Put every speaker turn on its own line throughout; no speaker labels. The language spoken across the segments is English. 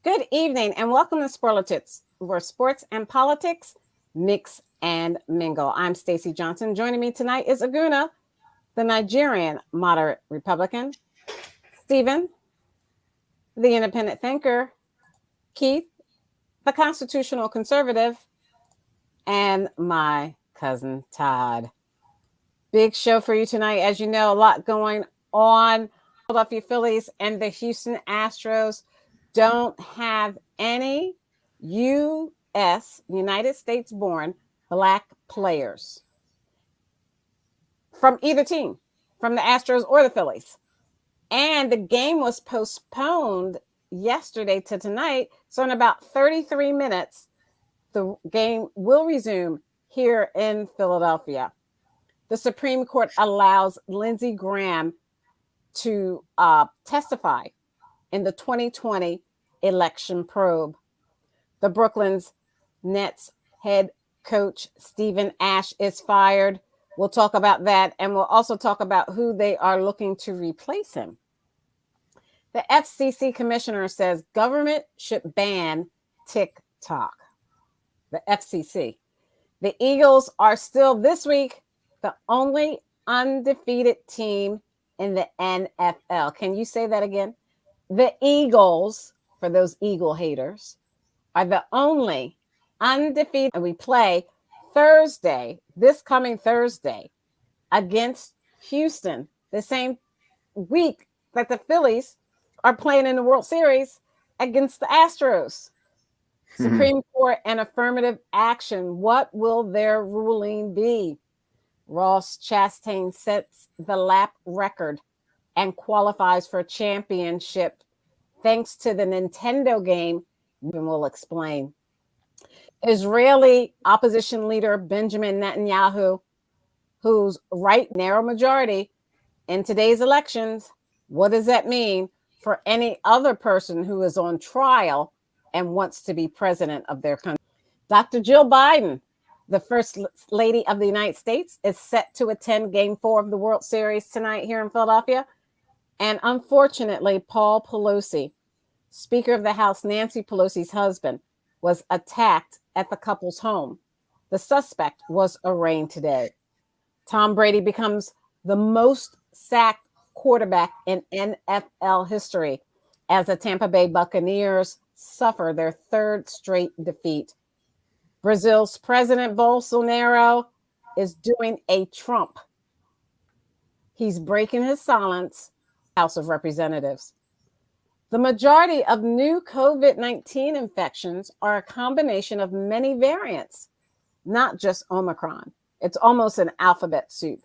Good evening and welcome to Sporlitics, where sports and politics mix and mingle. I'm Stacey Johnson. Joining me tonight is Aguna, the Nigerian moderate Republican, Stephen, the independent thinker, Keith, the constitutional conservative, and my cousin Todd. Big show for you tonight. As you know, a lot going on. Philadelphia Phillies and the Houston Astros don't have any United States born black players from either team, from the Astros or the Phillies. And the game was postponed yesterday to tonight. So in about 33 minutes, the game will resume here in Philadelphia. The Supreme Court allows Lindsey Graham to testify in the 2020 election probe. The Brooklyn Nets head coach Stephen Ash is fired. We'll talk about that, and we'll also talk about who they are looking to replace him. The FCC commissioner says government should ban TikTok. The FCC. The Eagles are still this week the only undefeated team in the NFL. Can you say that again? The Eagles, for those Eagle haters, are the only undefeated. And we play Thursday, this coming Thursday, against Houston, the same week that the Phillies are playing in the World Series against the Astros. Supreme Court and affirmative action. What will their ruling be? Ross Chastain sets the lap record and qualifies for championship thanks to the Nintendo game, and we'll explain. Israeli opposition leader Benjamin Netanyahu, who's right narrow majority in today's elections. What does that mean for any other person who is on trial and wants to be president of their country? Dr. Jill Biden, the First Lady of the United States, is set to attend Game 4 of the World Series tonight here in Philadelphia. And unfortunately, Paul Pelosi, Speaker of the House Nancy Pelosi's husband, was attacked at the couple's home. The suspect was arraigned today. Tom Brady becomes the most sacked quarterback in NFL history as the Tampa Bay Buccaneers suffer their third straight defeat. Brazil's President Bolsonaro is doing a Trump. He's breaking his silence. House of Representatives. The majority of new COVID-19 infections are a combination of many variants, not just Omicron. It's almost an alphabet soup.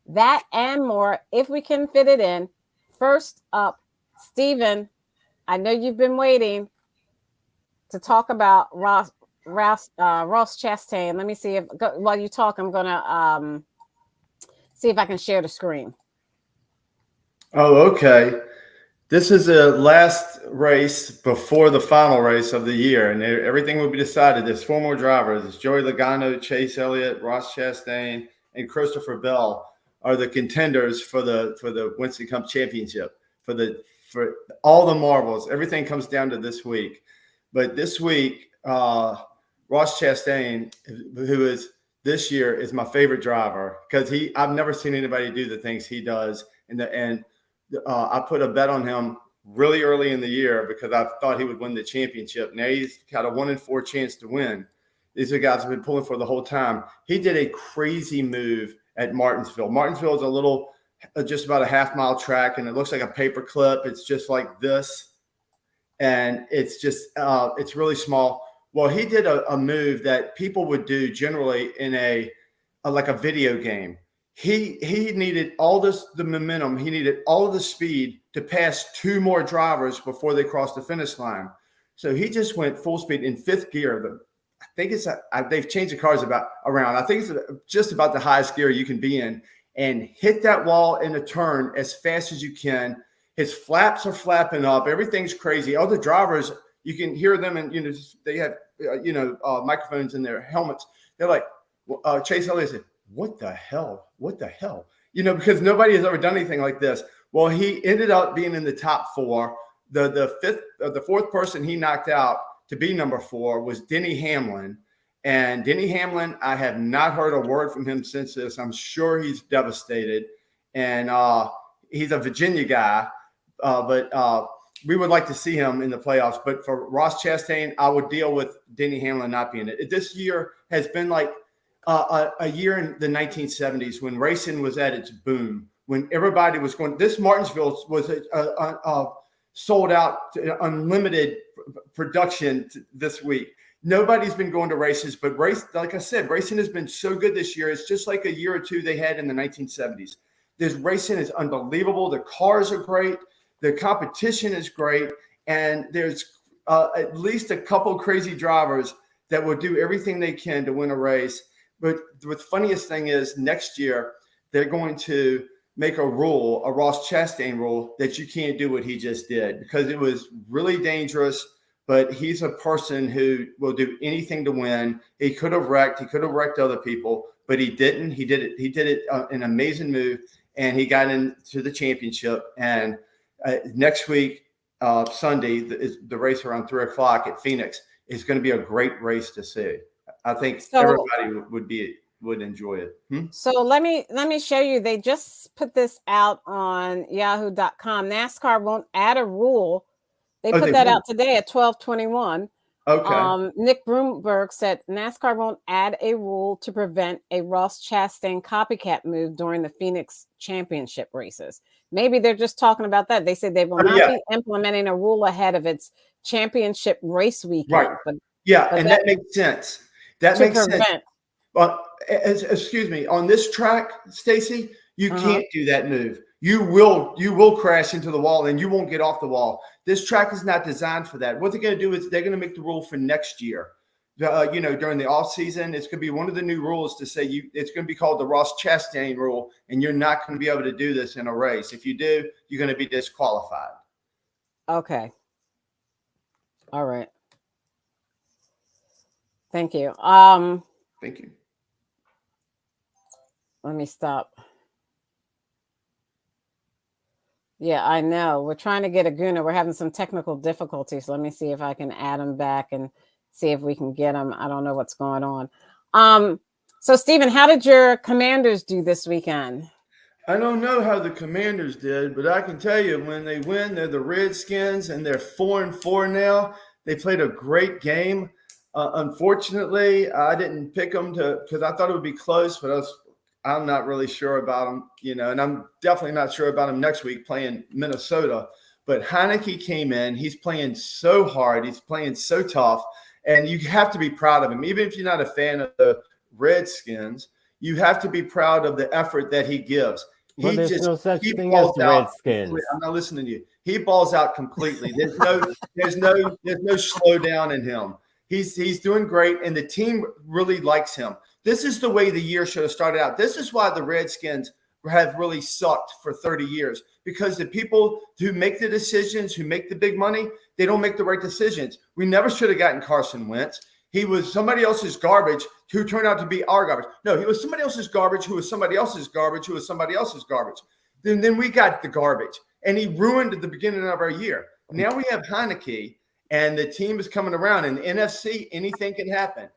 That and more, if we can fit it in. First up, Stephen, I know you've been waiting to talk about Ross Chastain. Let me see if while you talk, I'm gonna see if I can share the screen.
Oh, okay. This is the last race before the final race of the year, and everything will be decided. There's 4 more drivers. It's Joey Logano, Chase Elliott, Ross Chastain, and Christopher Bell are the contenders for the Winston Cup Championship. For all the marbles, everything comes down to this week. But this week, Ross Chastain, who is this year is my favorite driver because I've never seen anybody do the things he does. And I put a bet on him really early in the year because I thought he would win the championship. Now he's got a 1 in 4 chance to win. These are guys who've been pulling for the whole time. He did a crazy move at Martinsville. Martinsville is a little, just about a half-mile track, and it looks like a paper clip. It's just like this, and it's just it's really small. Well, he did a move that people would do generally in like a video game. He needed all the momentum. He needed all of the speed to pass 2 more drivers before they crossed the finish line. So he just went full speed in 5th gear. I think they've changed the cars around. I think it's just about the highest gear you can be in, and hit that wall in a turn as fast as you can. His flaps are flapping up. Everything's crazy. All the drivers, you can hear them, and they have microphones in their helmets. They're like, Chase Elliott said, "What the hell? What the hell?" Because nobody has ever done anything like this. Well, he ended up being in the top 4. the fourth person he knocked out to be number 4 was Denny Hamlin. And Denny Hamlin, I have not heard a word from him since this. I'm sure he's devastated. And he's a Virginia guy, but we would like to see him in the playoffs. But for Ross Chastain, I would deal with Denny Hamlin not being it. This year has been like a year in the 1970s when racing was at its boom, when everybody was going. This Martinsville was a sold out, unlimited production this week. Nobody's been going to races, but like I said, racing has been so good this year. It's just like a year or two they had in the 1970s. This racing is unbelievable. The cars are great. The competition is great. And there's at least a couple crazy drivers that will do everything they can to win a race. But the funniest thing is next year, they're going to make a rule, a Ross Chastain rule, that you can't do what he just did because it was really dangerous. But he's a person who will do anything to win. He could have wrecked. He could have wrecked other people, but he didn't. He did it. He did it an amazing move, and he got into the championship. And next week, Sunday, the race around 3:00 at Phoenix is going to be a great race to see. I think everybody would enjoy it.
So let me show you. They just put this out on Yahoo.com. NASCAR won't add a rule. They put that out today at 12:21.
Okay.
Nick Broomberg said NASCAR won't add a rule to prevent a Ross Chastain copycat move during the Phoenix Championship races. Maybe they're just talking about that. They said they will not be implementing a rule ahead of its championship race weekend.
Right. But that makes sense. That makes sense. But excuse me, on this track, Stacy, you can't do that move. You will crash into the wall and you won't get off the wall. This track is not designed for that. What they're going to do is they're going to make the rule for next year. During the off season, it's going to be one of the new rules to say it's going to be called the Ross Chastain rule, and you're not going to be able to do this in a race. If you do, you're going to be disqualified.
Okay. All right. Thank you.
Thank you.
Let me stop. Yeah, I know. We're trying to get Aguna. We're having some technical difficulties. Let me see if I can add him back and see if we can get him. I don't know what's going on. So, Stephen, how did your Commanders do this weekend?
I don't know how the Commanders did, but I can tell you when they win, they're the Redskins, and they're 4-4 now. They played a great game. Unfortunately, I didn't pick them because I thought it would be close, but I'm not really sure about them, and I'm definitely not sure about him next week playing Minnesota. But Heineke came in. He's playing so hard. He's playing so tough. And you have to be proud of him. Even if you're not a fan of the Redskins, you have to be proud of the effort that he gives.
Well, there's no such thing as the Redskins.
I'm not listening to you. He balls out completely. There's no slowdown in him. He's doing great, and the team really likes him. This is the way the year should have started out. This is why the Redskins have really sucked for 30 years, because the people who make the decisions, who make the big money, they don't make the right decisions. We never should have gotten Carson Wentz. He was somebody else's garbage who turned out to be our garbage. No, he was somebody else's garbage who was somebody else's garbage who was somebody else's garbage. Then we got the garbage, and he ruined the beginning of our year. Now we have Heineke, and the team is coming around. In the NFC, anything can happen.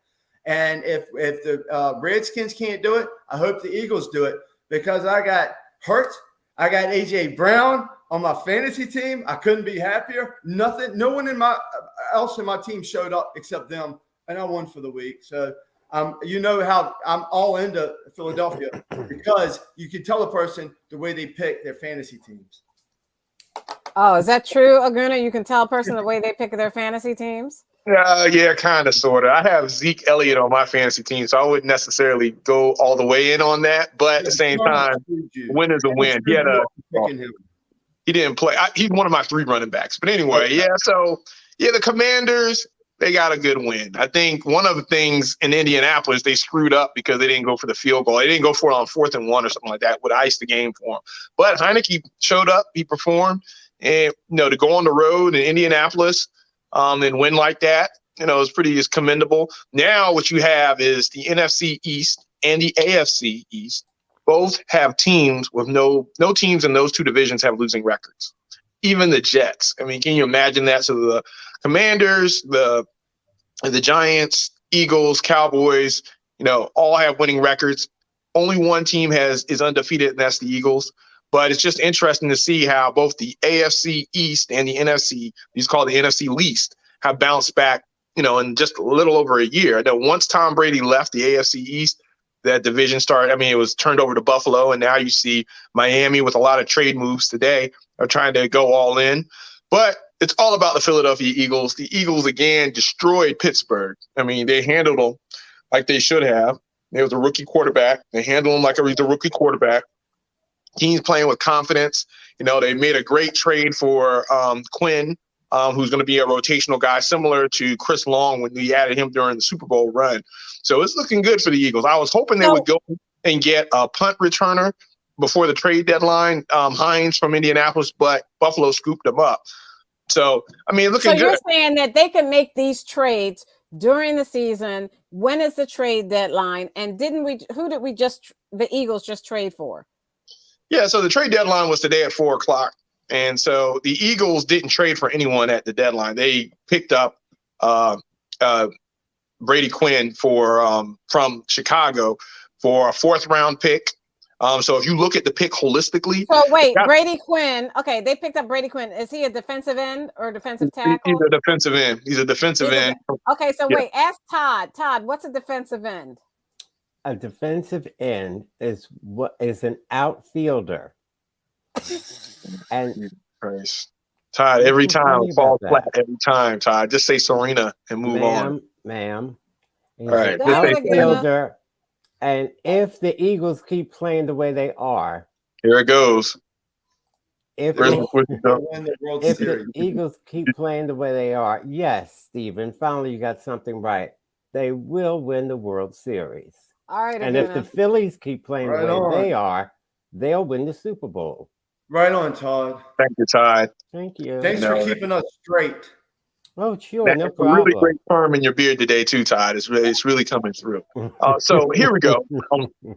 And if the Redskins can't do it, I hope the Eagles do it, because I got Hurt. I got A.J. Brown on my fantasy team. I couldn't be happier. No one else in my team showed up except them, and I won for the week. So you know how I'm all into Philadelphia, because you can tell a person the way they pick their fantasy teams.
Oh, is that true, Aguna? You can tell a person the way they pick their fantasy teams?
Yeah, kind of, sort of. I have Zeke Elliott on my fantasy team, so I wouldn't necessarily go all the way in on that. But at the same time, win is a win. He didn't play. He's one of my 3 running backs. But anyway, the Commanders, they got a good win. I think one of the things in Indianapolis, they screwed up because they didn't go for the field goal. They didn't go for it on 4th and 1 or something like that. Would ice the game for them. But Heineke showed up. He performed. And, to go on the road in Indianapolis and win like that, is commendable. Now what you have is the NFC East and the AFC East both have teams with no teams in those 2 divisions have losing records. even the Jets. I mean, can you imagine that? So the Commanders, the Giants, Eagles, Cowboys, all have winning records. Only one team is undefeated, and that's the Eagles. But it's just interesting to see how both the AFC East and the NFC, these called the NFC least, have bounced back, in just a little over a year. I know once Tom Brady left the AFC East, that division started. I mean, it was turned over to Buffalo, and now you see Miami with a lot of trade moves today are trying to go all in. But it's all about the Philadelphia Eagles. The Eagles, again, destroyed Pittsburgh. I mean, they handled them like they should have. There was a rookie quarterback. They handled him like he was a rookie quarterback. Teams playing with confidence. They made a great trade for Quinn, who's going to be a rotational guy, similar to Chris Long when we added him during the Super Bowl run. So it's looking good for the Eagles. I was hoping they would go and get a punt returner before the trade deadline, Hines from Indianapolis, but Buffalo scooped him up. So, I mean, looking good.
So you're saying that they can make these trades during the season. When is the trade deadline? And who did the Eagles just trade for?
Yeah, so the trade deadline was today at 4:00. And so the Eagles didn't trade for anyone at the deadline. They picked up Brady Quinn from Chicago for a 4th round pick. So if you look at the pick holistically.
So wait, Brady Quinn. Okay, they picked up Brady Quinn. Is he a defensive end or a defensive tackle?
He's a defensive end. He's a defensive end.
Okay, so wait, ask Todd. Todd, what's a defensive end?
A defensive end is an outfielder. And
Todd, every time falls flat. Every time, Todd. Just say Serena and move on.
Ma'am.
All right.
Outfielder. And if the Eagles keep playing the way they are,
here it goes.
If the Eagles keep playing the way they are, yes, Stephen, finally you got something right. They will win the World Series.
All right.
And if the Phillies keep playing the way they are, they'll win the Super Bowl.
Right on, Todd.
Thank you, Todd.
Thank you.
Thanks for keeping us straight.
Oh, sure, no
problem. A really great perm in your beard today, too, Todd. It's really coming through. So here we go.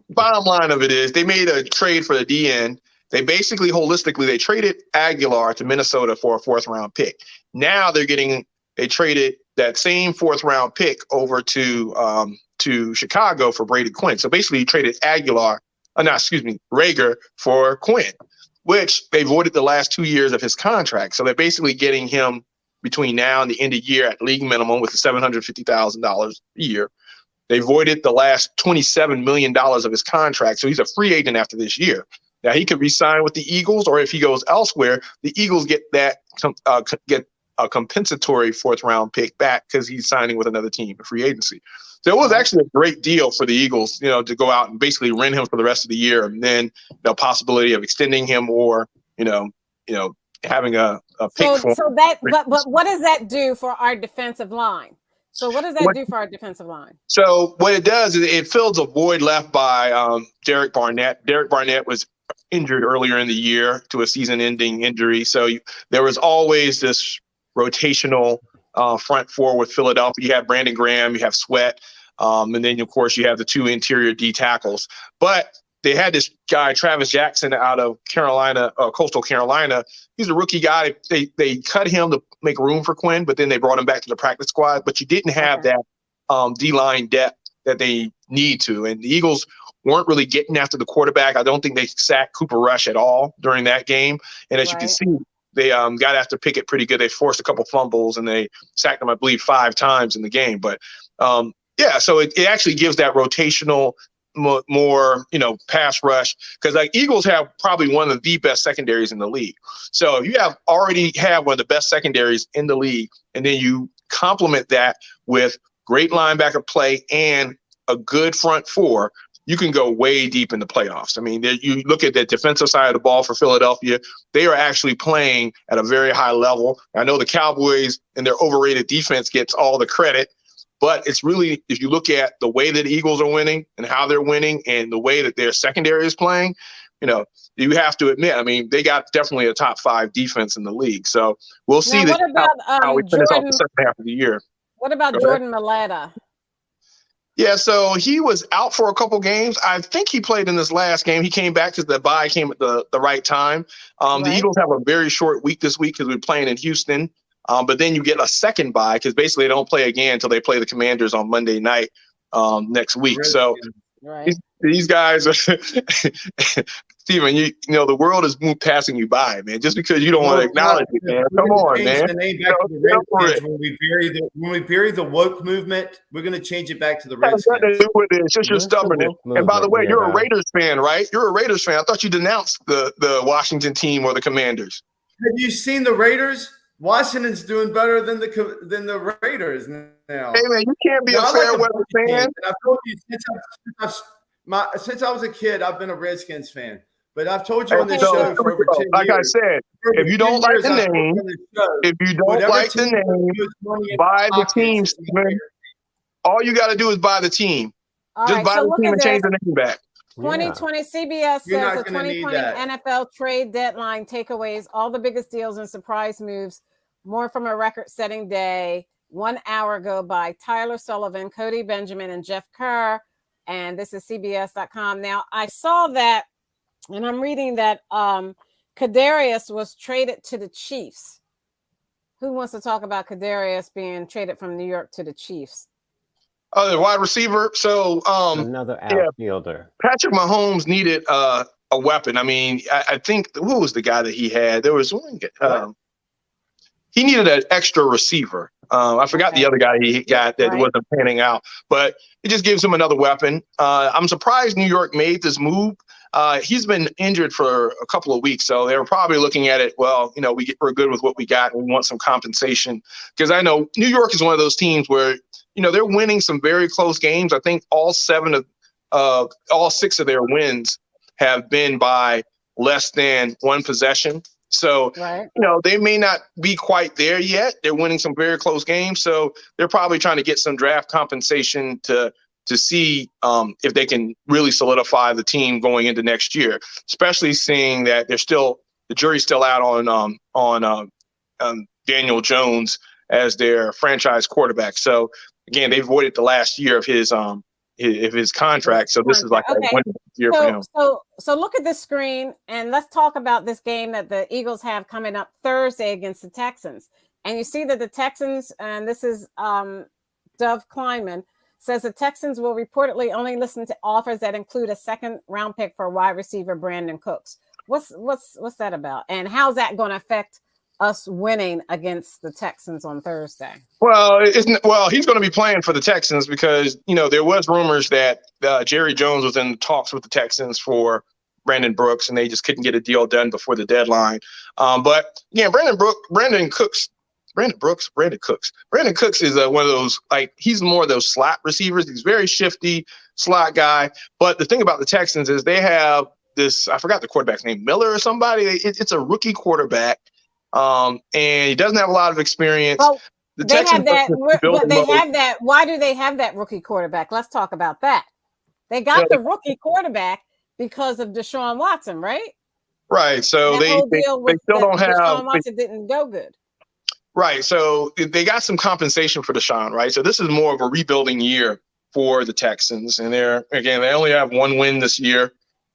Bottom line of it is they made a trade for the DN. They basically, holistically, they traded Aguilar to Minnesota for a 4th round pick. Now they traded that same 4th round pick over to Chicago for Brady Quinn. So basically, you traded Rager for Quinn, which they voided the last 2 years of his contract. So they're basically getting him between now and the end of the year at league minimum with $750,000 a year. They voided the last $27 million of his contract. So he's a free agent after this year. Now he could re-sign with the Eagles, or if he goes elsewhere, the Eagles get that get a compensatory 4th round pick back because he's signing with another team, a free agency. So it was actually a great deal for the Eagles, to go out and basically rent him for the rest of the year, and then the possibility of extending him or, having a pick for him.
But what does that do for our defensive line? So what does that do for our defensive line?
So what it does is it fills a void left by Derek Barnett. Derek Barnett was injured earlier in the year to a season-ending injury. So there was always this rotational front four with Philadelphia. You have Brandon Graham, you have Sweat, and then, of course, you have the 2 interior D tackles. But they had this guy, Travis Jackson, out of Carolina, Coastal Carolina. He's a rookie guy. They cut him to make room for Quinn, but then they brought him back to the practice squad. But you didn't have that D-line depth that they need to. And the Eagles weren't really getting after the quarterback. I don't think they sacked Cooper Rush at all during that game. And as you can see, they got after Pickett pretty good. They forced a couple fumbles, and they sacked him, I believe, 5 times in the game. But, so it actually gives that rotational more, pass rush, because Eagles have probably one of the best secondaries in the league. So if you already have one of the best secondaries in the league, and then you complement that with great linebacker play and a good front four, you can go way deep in the playoffs. I mean, you look at the defensive side of the ball for Philadelphia, they are actually playing at a very high level. I know the Cowboys and their overrated defense gets all the credit, but it's really, if you look at the way that the Eagles are winning and how they're winning and the way that their secondary is playing, you have to admit, I mean, they got definitely a top 5 defense in the league. So we'll see how we finish off the second half of the year.
What about Jordan Mailata?
Yeah, so he was out for a couple games. I think he played in this last game. He came back because the bye came at the right time. The Eagles have a very short week this week because we're playing in Houston. But then you get a second bye because basically they don't play again until they play the Commanders on Monday night next week. So these guys are Steven, you know the world is passing you by, man. Just because you don't want to acknowledge it, man. Come on, man.
When we bury the woke movement, we're going to change it back to the
Redskins. Nothing to do with it. It's just your stubbornness. And by the way, you're a Raiders fan, right? You're a Raiders fan. I thought you denounced the Washington team or the Commanders.
Have you seen the Raiders? Washington's doing better than the Raiders now.
Hey man, you can't be a fair weather fan.
I've told you since I was a kid, I've been a Redskins fan. But I've told you on this show for over 10 years.
Like I said, if you don't like the name, buy the team, Steven. All you got to do is buy the team. Just buy the team and change the name back.
2020 CBS says the 2020 NFL trade deadline takeaways, all the biggest deals and surprise moves, more from a record-setting day 1 hour ago by Tyler Sullivan, Cody Benjamin, and Jeff Kerr. And this is CBS.com. Now, I saw that, and I'm reading that Kadarius was traded to the Chiefs. Who wants to talk about Kadarius being traded from New York to the Chiefs?
Oh, the wide receiver. So
another outfielder.
Patrick Mahomes needed a weapon. I mean, I think who was the guy that he had? There was one. He needed an extra receiver. I forgot the other guy he got that wasn't panning out, but it just gives him another weapon. I'm surprised New York made this move. He's been injured for a couple of weeks, so they were probably looking at it. Well, you know, we're good with what we got, and we want some compensation because I know New York is one of those teams where you know they're winning some very close games. I think all 6 of their wins have been by less than one possession. So, you know, they may not be quite there yet. They're winning some very close games. So they're probably trying to get some draft compensation to see if they can really solidify the team going into next year, especially seeing that the jury's still out on Daniel Jones as their franchise quarterback. So again, they voided the last year of his contract. So this is like a winning year for him.
So look at this screen and let's talk about this game that the Eagles have coming up Thursday against the Texans. And you see that the Texans, and this is Dov Kleinman, says the Texans will reportedly only listen to offers that include a second round pick for wide receiver Brandon Cooks. What's that about? And how's that going to affect us winning against the Texans on Thursday?
Well, he's going to be playing for the Texans because, you know, there was rumors that Jerry Jones was in talks with the Texans for Brandon Brooks, and they just couldn't get a deal done before the deadline. But yeah, Brandon Cooks is one of those, like, he's more of those slot receivers. He's very shifty slot guy. But the thing about the Texans is they have this, I forgot the quarterback's name, Miller or somebody. It's a rookie quarterback. And he doesn't have a lot of experience.
Well, they have that. Why do they have that rookie quarterback? Let's talk about that. They got the rookie quarterback because of Deshaun Watson, right?
Right. So they still don't have.
Deshaun Watson didn't go good.
Right. So they got some compensation for Deshaun, right? So this is more of a rebuilding year for the Texans. And they only have one win this year.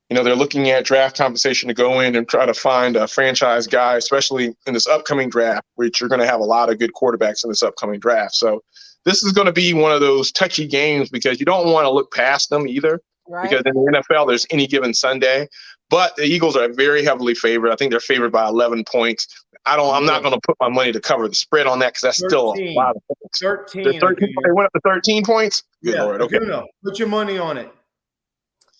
You know, they're looking at draft compensation to go in and try to find a franchise guy, especially in this upcoming draft, which you're going to have a lot of good quarterbacks in this upcoming draft. So this is going to be one of those touchy games because you don't want to look past them either. Right. Because in the NFL, there's any given Sunday. But the Eagles are very heavily favored. I think they're favored by 11 points. I'm not going to put my money to cover the spread on that because that's 13. Still a lot of points.
13.
They went up to 13 points? Good Lord. Okay.
Put your money on it.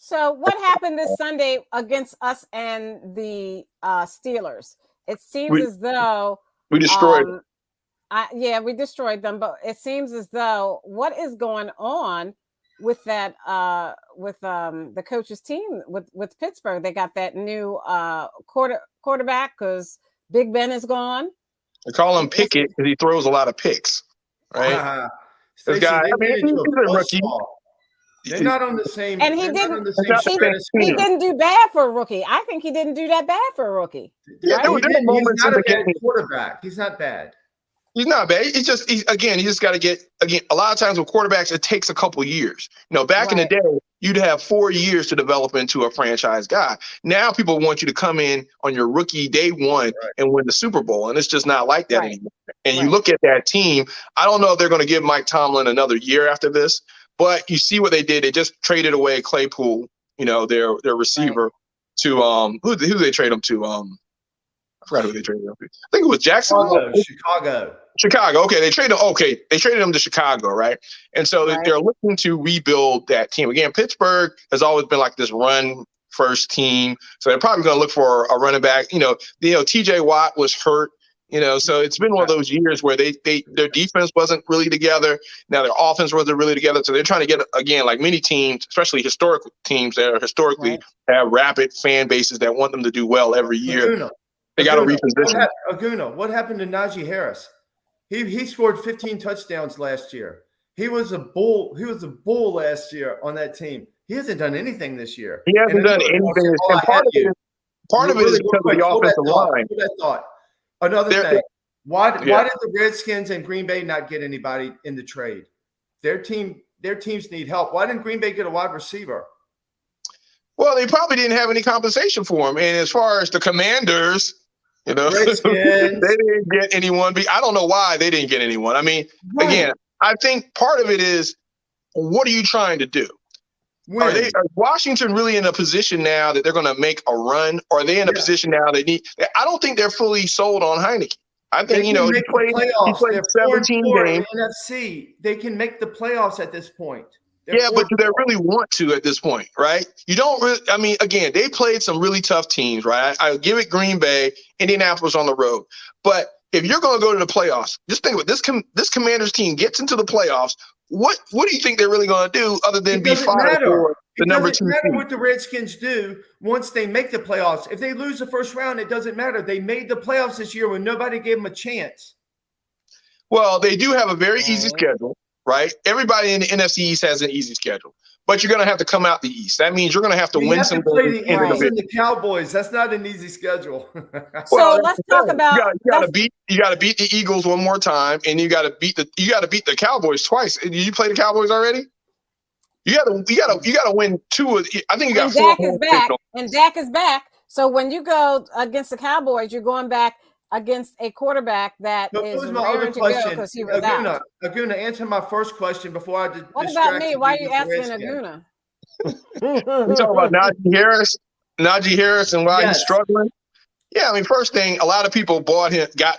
So what happened this Sunday against us and the Steelers? It seems as though
we destroyed them.
We destroyed them, but it seems as though what is going on with that the coach's team with Pittsburgh? They got that new quarterback because Big Ben is gone.
They call him Pickett because he throws a lot of picks. Right? This guy, he's a rookie.
They're not on the same.
And he didn't do bad for a rookie. I think he didn't do that bad for a rookie.
Yeah, he's not a bad quarterback. He's not bad.
He's not bad. It's just he just got to get a lot of times with quarterbacks, it takes a couple years. Back in the day, you'd have 4 years to develop into a franchise guy. Now people want you to come in on your rookie day one and win the Super Bowl, and it's just not like that anymore. And you look at that team. I don't know if they're going to give Mike Tomlin another year after this, but you see what they did. They just traded away Claypool, their receiver, to who they trade him to? I forgot who they traded him to. I think it was Jacksonville. Chicago. Okay, they traded him to Chicago, right? And so they're looking to rebuild that team. Again, Pittsburgh has always been like this run first team. So they're probably going to look for a running back. TJ Watt was hurt. So it's been one of those years where their defense wasn't really together. Now their offense wasn't really together. So they're trying to get, again, like many teams, especially historical teams that are historically have rapid fan bases that want them to do well every year. They got to reposition.
What happened to Najee Harris? He scored 15 touchdowns last year. He was a bull last year on that team. He hasn't done anything this year.
He hasn't done anything. Part of it is because of the offensive line.
Another thing. Why did the Redskins and Green Bay not get anybody in the trade? Their teams need help. Why didn't Green Bay get a wide receiver?
Well, they probably didn't have any compensation for him. And as far as the Commanders, they didn't get anyone. I don't know why they didn't get anyone. I mean, again, I think part of it is, what are you trying to do? Are Washington really in a position now that they're going to make a run? Or are they in a position now I don't think they're fully sold on Heineke. I think, he played 17 games.
NFC. They can make the playoffs at this point.
But do they really want to at this point, right? You don't really. I mean, again, they played some really tough teams, right? I give it Green Bay, Indianapolis on the road. But if you're going to go to the playoffs, just think about this Commanders team gets into the playoffs. What do you think they're really going to do other than be fired for the number 2 seed?
It doesn't matter what the Redskins do once they make the playoffs. If they lose the first round, it doesn't matter. They made the playoffs this year when nobody gave them a chance.
Well, they do have a very easy schedule. Right? Everybody in the NFC East has an easy schedule, but you're going to have to come out the East. That means you're going to have to win some
games. The Eagles and the Cowboys. That's not an easy schedule.
So let's talk about.
You got to beat the Eagles one more time, and you got to beat the Cowboys twice. Did you play the Cowboys already? You got to win 2 of. I think you got 4.
Dak is back. So when you go against the Cowboys, you're going back against a quarterback that is raring to go because he was out.
Aguna, answer my first question before I
What about me? Why are you asking Aguna?
You talking about Najee Harris and why he's struggling? Yeah, I mean, first thing, a lot of people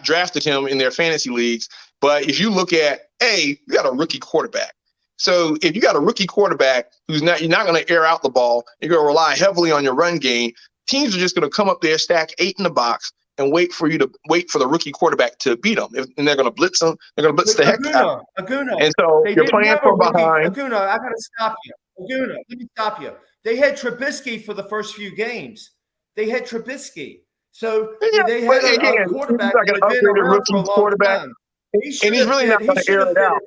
drafted him in their fantasy leagues. But if you look at, you got a rookie quarterback. So if you got a rookie quarterback you're not going to air out the ball, you're going to rely heavily on your run game, teams are just going to come up there, stack 8 in the box, and wait for the rookie quarterback to beat them. And they're going to blitz them. They're going to blitz the heck out of them. And so you're playing from behind.
Aguna, I got to stop you. Aguna, let me stop you. They had Trubisky for the first few games. They had Trubisky. So they had a quarterback
like an upgraded rookie quarterback. And he's really not going to air it out.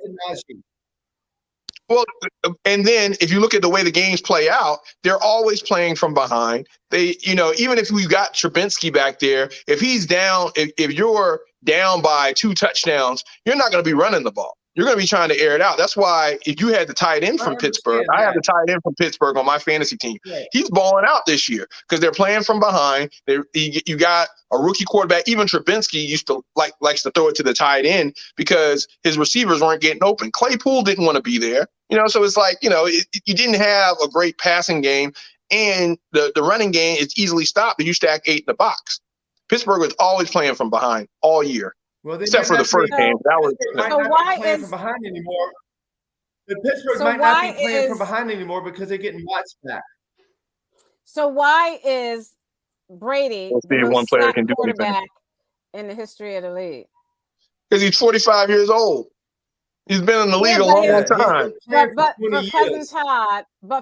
Well, and then if you look at the way the games play out, they're always playing from behind. They, even if we got Trubinsky back there, if he's down, if you're down by 2 touchdowns, you're not going to be running the ball. You're going to be trying to air it out. That's why if you had the tight end from Pittsburgh, I have the tight end from Pittsburgh on my fantasy team. Right. He's balling out this year because they're playing from behind. You got a rookie quarterback. Even Trubinsky likes to throw it to the tight end because his receivers weren't getting open. Claypool didn't want to be there. So it's like, you didn't have a great passing game, and the running game is easily stopped if you stack 8 in the box. Pittsburgh was always playing from behind all year.
Well,
except for the first game. That was
playing from behind anymore. The Pittsburgh might not be playing from behind anymore because they're getting Watts back.
So why is Brady the most sacked quarterback in the history of the league?
Because he's 45 years old. He's been in the league a long time.
But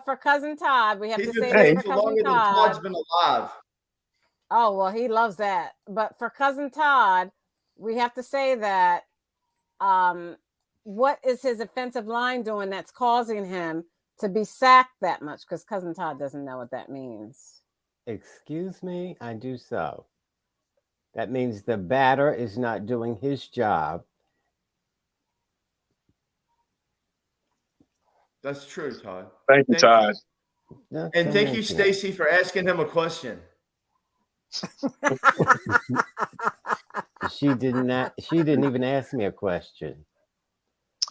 for Cousin Todd, we have to say this for Cousin Todd.
Todd's been alive.
Oh, well, he loves that. But for Cousin Todd, we have to say that what is his offensive line doing that's causing him to be sacked that much? Because Cousin Todd doesn't know what that means.
Excuse me, I do so. That means the batter is not doing his job
That's true, Todd.
Thank you, Todd.
No,
And thank you, Stacy, for asking him a question.
She didn't even ask me a question.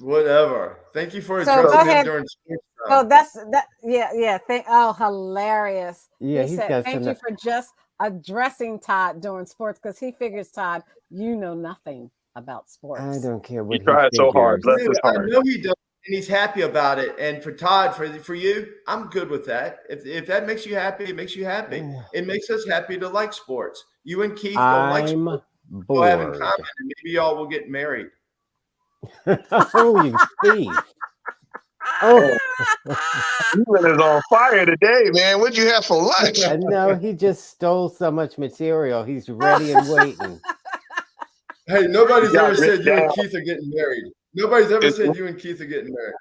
Whatever. Thank you for
So go
addressing him
ahead.
during sports time.
Oh, that's that. Yeah. Oh, hilarious.
Yeah,
he
he's
said,
got
"Thank you for just addressing Todd during sports," because he figures, Todd, you know nothing about sports.
I don't care what
he tried so hard. Bless his
I
heart.
know he does, and he's happy about it. And for Todd, for you, I'm good with that. If that makes you happy, it makes you happy. It makes us happy to like sports. You and Keith don't like sports. We'll have in common, and maybe y'all will get married.
Oh, you thief!
Oh, Ewan is on fire today, man. What'd you have for lunch?
No, he just stole so much material. He's ready and waiting.
Hey, nobody's ever said you and Keith are getting married. Nobody's ever said you and Keith are getting married.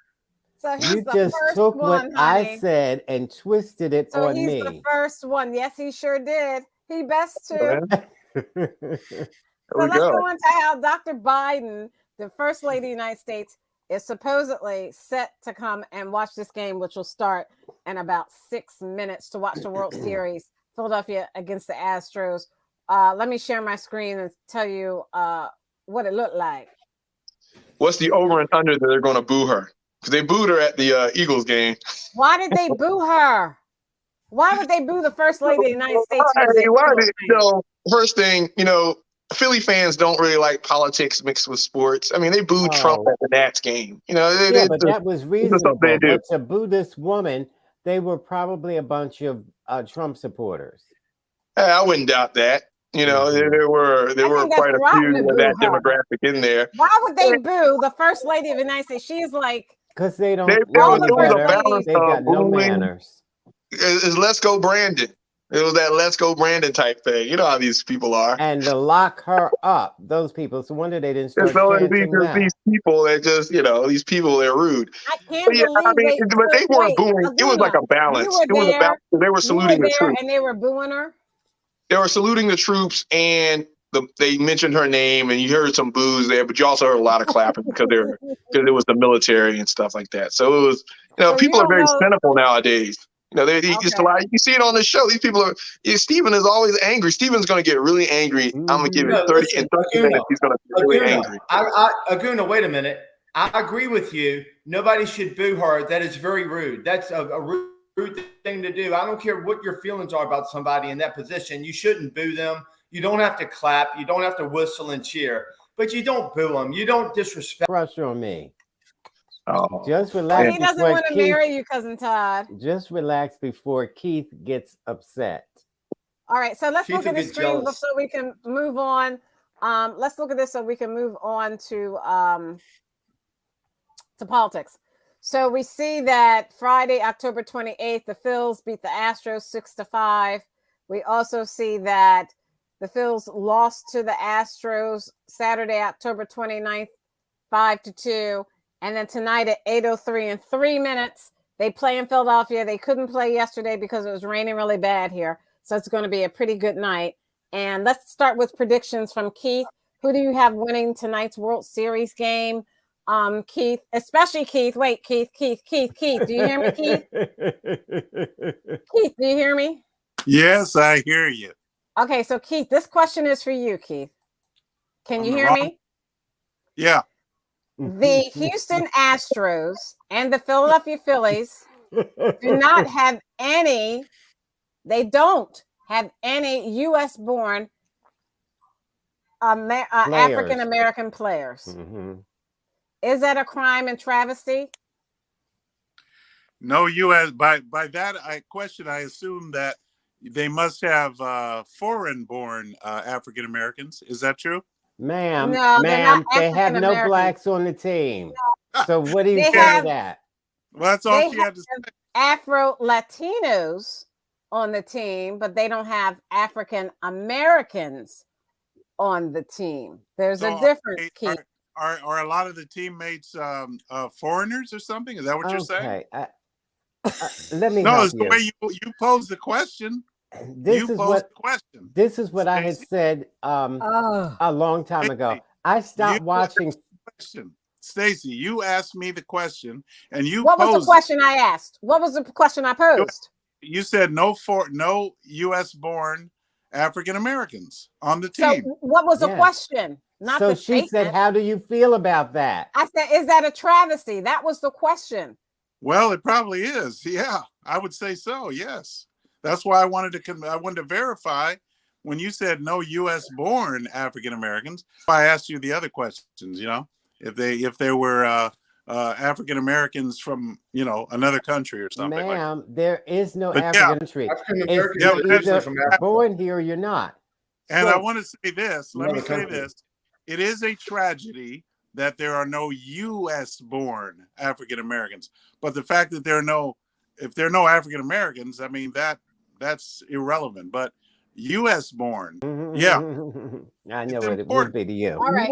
So he's
You
the
just
first
took
one,
what
honey.
I said and twisted it
So
on
he's
me.
the first one. Yes, he sure did. He best to.
There
So
we
let's
go.
go on to how Dr. Biden, the First Lady of the United States, is supposedly set to come and watch this game, which will start in about 6 minutes to watch the World Series, Philadelphia against the Astros. Let me share my screen and tell you what it looked like.
What's the over and under that they're going to boo her? Because they booed her at the Eagles game.
Why did they boo her? Why would they boo the First Lady of the United States?
First thing, Philly fans don't really like politics mixed with sports. I mean, they booed Trump at the Nats game.
But that was reasonable. But to boo this woman, they were probably a bunch of Trump supporters.
I wouldn't doubt that. There were quite a few of that demographic in there.
Why would they boo the First Lady of the United States? She's like,
because they don't.
They
got no manners.
It's Let's Go Brandon. It was that Let's Go Brandon type thing. You know how these people are.
And to lock her up, those people. So wonder they didn't start chanting that.
These people that just, these people, they're rude.
I can't believe
but they weren't booing. It was like a balance. It was a balance. They were saluting the troops.
And they were booing her?
They were saluting the troops, and they mentioned her name, and you heard some boos there, but you also heard a lot of clapping because it was the military and stuff like that. So it was, people are very cynical nowadays. Just a lot. You see it on the show. These people are. Steven is always angry. Steven's going to get really angry. I'm going to give it 30 minutes. He's going to get really angry.
Aguna, wait a minute. I agree with you. Nobody should boo her. That is very rude. That's a rude thing to do. I don't care what your feelings are about somebody in that position. You shouldn't boo them. You don't have to clap. You don't have to whistle and cheer. But you don't boo them. You don't disrespect.
Pressure on me.
Oh,
just relax.
He doesn't want to marry you, Cousin Todd.
Just relax before Keith gets upset.
All right, so let's look at the screen so we can move on. Let's look at this so we can move on to politics. So we see that Friday, October 28th, the Phils beat the Astros 6-5. We also see that the Phils lost to the Astros Saturday, October 29th, 5-2. And then tonight at 8:03 in 3 minutes, they play in Philadelphia. They couldn't play yesterday because it was raining really bad here. So it's going to be a pretty good night. And let's start with predictions from Keith. Who do you have winning tonight's World Series game? Keith, especially Keith. Wait, Keith. Do you hear me, Keith? Keith, do you hear me?
Yes, I hear you.
Okay, so Keith, this question is for you, Keith. Can you hear me?
Yeah.
The Houston Astros and the Philadelphia Phillies do not have any, they don't have any U.S.-born African-American players.
Mm-hmm.
Is that a crime and travesty?
No U.S. By that question, I assume that they must have foreign-born African Americans. Is that true?
Ma'am,
no,
they have no blacks on the team. No. So what do you say to that?
Well, that's all she had to say.
Afro-Latinos on the team, but they don't have African Americans on the team. There's a difference, Keith.
Are a lot of the teammates foreigners or something? Is that what you're saying?
Let me.
No, it's the way you pose the question.
This is what I had said a long time ago. I stopped watching.
Stacy, you asked me the question, and you
What was
posed
the question I asked? What was the question I posed?
You said no U.S. born African Americans on the team.
So what was the question? Not
so
the
she
statement.
said, how do you feel about that?
I said, is that a travesty? That was the question.
Well, it probably is. Yeah, I would say so. Yes, that's why I wanted to verify when you said no U.S. born African Americans. I asked you the other questions. You know, if they were African Americans from another country or something.
Ma'am, there is no
But
African country. You're either born here or you're not.
And I want to say this. Let me say this. It is a tragedy that there are no U.S. born African Americans. But the fact that if there are no African Americans, I mean that's irrelevant. But U.S. born, yeah,
I know what it would be to you.
All right,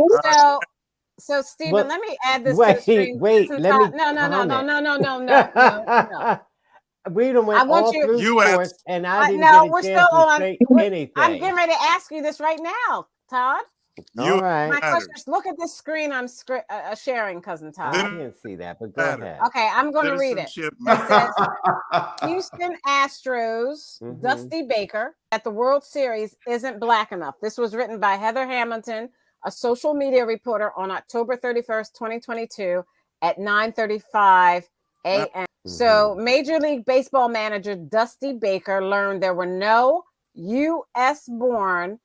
so Stephen, let me add this to the stream.
Wait, let me.
No.
We don't went all through sports, and I didn't get a chance to say anything.
I'm getting ready to ask you this right now, Todd.
All right.
My question is, look at this screen I'm sharing, Cousin Todd.
I can't see that, but go ahead.
Okay, I'm going to read it. It says, Houston Astros, Dusty Baker at the World Series isn't black enough. This was written by Heather Hamilton, a social media reporter, on October 31st, 2022 at 9:35 a.m. So Major League Baseball manager Dusty Baker learned there were no U.S.-born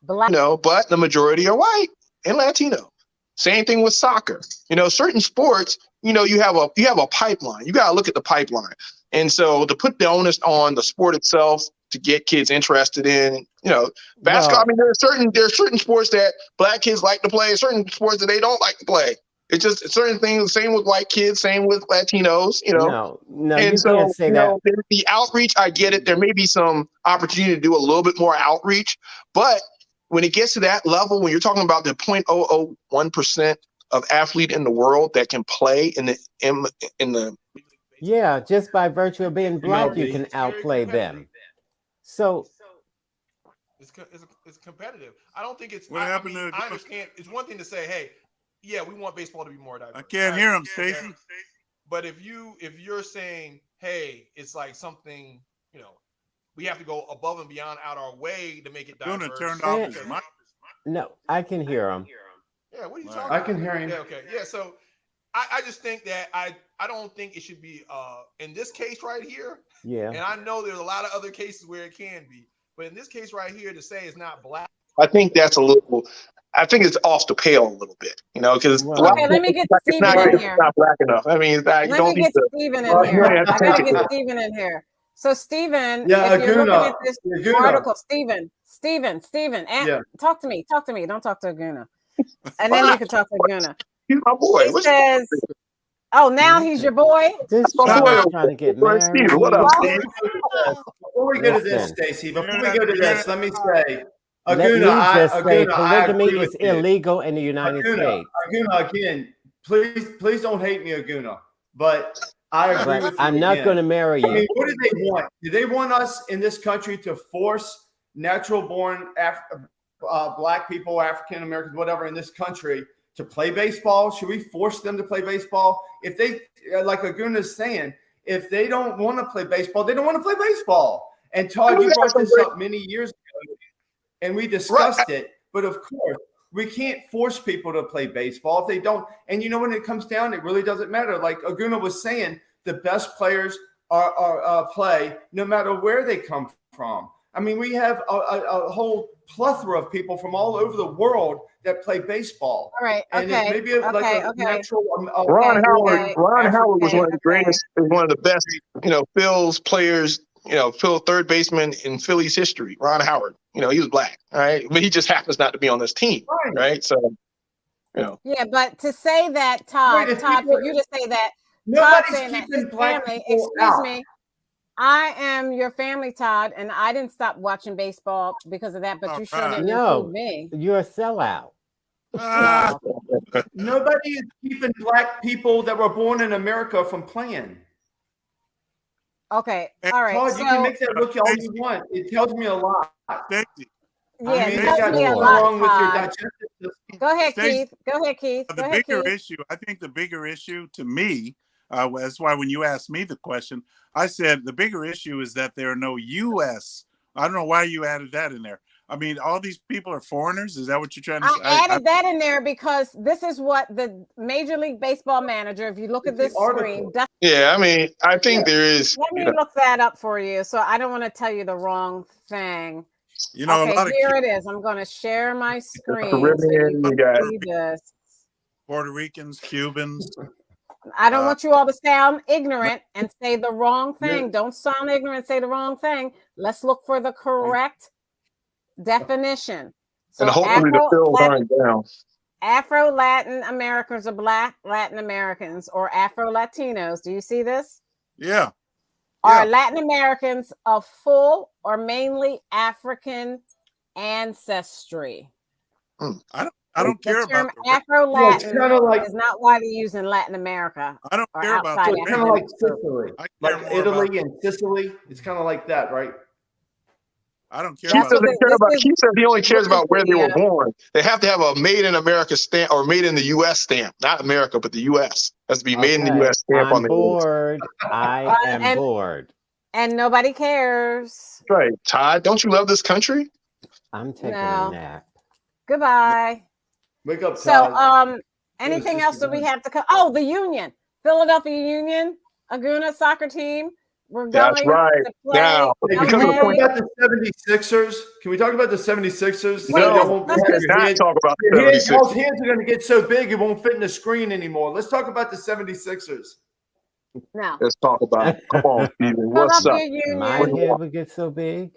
black.
No, but the majority are white and Latino. Same thing with soccer. Certain sports, you have a pipeline. You got to look at the pipeline. And so to put the onus on the sport itself to get kids interested in, basketball. I mean, there are certain sports that black kids like to play, certain sports that they don't like to play. It's just certain things. Same with white kids. Same with Latinos.
No,
and
you
so,
can't say that.
The outreach, I get it. There may be some opportunity to do a little bit more outreach, but when it gets to that level, when you're talking about the 0.001% of athlete in the world that can play in the
yeah, just by virtue of being black, you can outplay them. So
it's competitive. I don't think it's.
What happened to?
I understand. It's one thing to say, hey, yeah, we want baseball to be more diverse.
I can't hear him, Stacey.
But if you're saying, hey, it's like something, we have to go above and beyond out our way to make it diverse.
Turned off his mic.
No, I can hear him.
Yeah, what are you talking about?
I can hear him.
Yeah, okay. Yeah, so I just think that I don't think it should be in this case right here.
Yeah.
And I know there's a lot of other cases where it can be, but in this case right here, to say it's not black.
I think that's I think it's off the pale a little bit, because
okay, let me get Stephen in here.
Not black enough. I mean,
let me get Stephen in here. I gotta get Stephen in here. So Stephen, if you're looking at this article, Stephen, and talk to me. Don't talk to Aguna. And then you can talk to Aguna.
He's my boy.
He says, oh, now he's your boy?
This boy trying to get married.
Steve, what up, Steve?
Before we go to this, Stacy, before we go to this, let me say,
polygamy is illegal in the United States.
Aguna, again, please don't hate me, Aguna, but I agree with you.
I'm not going to marry you.
I mean, what do they want? Do they want us in this country to force natural-born black people, African Americans, whatever, in this country to play baseball? Should we force them to play baseball? If they, like Aguna is saying, if they don't want to play baseball, they don't want to play baseball. And Todd, you brought this up many years ago, and we discussed it. But of course, we can't force people to play baseball if they don't. And when it comes down, it really doesn't matter. Like Aguna was saying, the best players are play no matter where they come from. I mean, we have a whole plethora of people from all over the world that play baseball.
All right.
And maybe natural.
Ron Howard was one of the greatest, one of the best, Phil's players, Phil, third baseman in Philly's history. Ron Howard, he was black, all right, but he just happens not to be on this team, right? So,
Yeah, but to say that, Todd, for you to say that,
nobody's keeping black
family,
people
excuse
out.
me. I am your family, Todd, and I didn't stop watching baseball because of that, but you sure didn't include me.
You're a sellout.
Nobody is keeping black people that were born in America from playing.
Okay, all right.
Todd, you can make that look all you want. It tells me a lot.
Yeah,
it
tells
got
me a
something
lot,
wrong with your
Todd.
digestive system.
Go ahead,
Stacey,
Keith. Go ahead, Keith.
The
Go ahead,
bigger
Keith.
issue, I think the bigger issue to me, that's why when you asked me the question, I said the bigger issue is that there are no U.S. I don't know why you added that in there. I mean, all these people are foreigners. Is that what you're trying to say?
I added that in there because this is what the Major League Baseball manager, if you look at this screen,
yeah, I mean, I think there is.
let me look that up for you. So I don't want to tell you the wrong thing.
You know,
okay,
a lot of
here it is. I'm going to share my screen.
Caribbean,
so
you got
see this.
Puerto Ricans, Cubans.
I don't want you all to sound ignorant and say the wrong thing. Don't sound ignorant, say the wrong thing. Let's look for the correct definition. So
and hopefully the field aren't down.
Afro-Latin Americans are Black Latin Americans or Afro-Latinos. Do you see this?
Yeah.
Are Latin Americans of full or mainly African ancestry?
I don't care about
Afro-Latin is not widely used in Latin America.
I don't care about
it's kind of like Sicily, like Italy and Sicily. It's kind of like that, right?
I don't care
about that. He said he only cares about where they were born. They have to have a made in America stamp or made in the U.S. stamp, not America, but the U.S. Has to be made in the U.S. stamp on the
board. I am bored.
And nobody cares.
Right, Todd. Don't you love this country?
I'm taking a nap.
Goodbye.
Wake up,
Todd. So, anything else that we have to cover? Oh, the Union, Philadelphia Union, Aguna soccer team. We're going
That's right.
to play.
Now,
can we talk about the 76ers? Can we talk about the 76ers?
No, let's not talk about the 76ers.
Y'all's hands are going to get so big it won't fit in the screen anymore. Let's talk about the 76ers.
No.
Let's talk about it. Come on, Steven. What's up?
My head would get so big.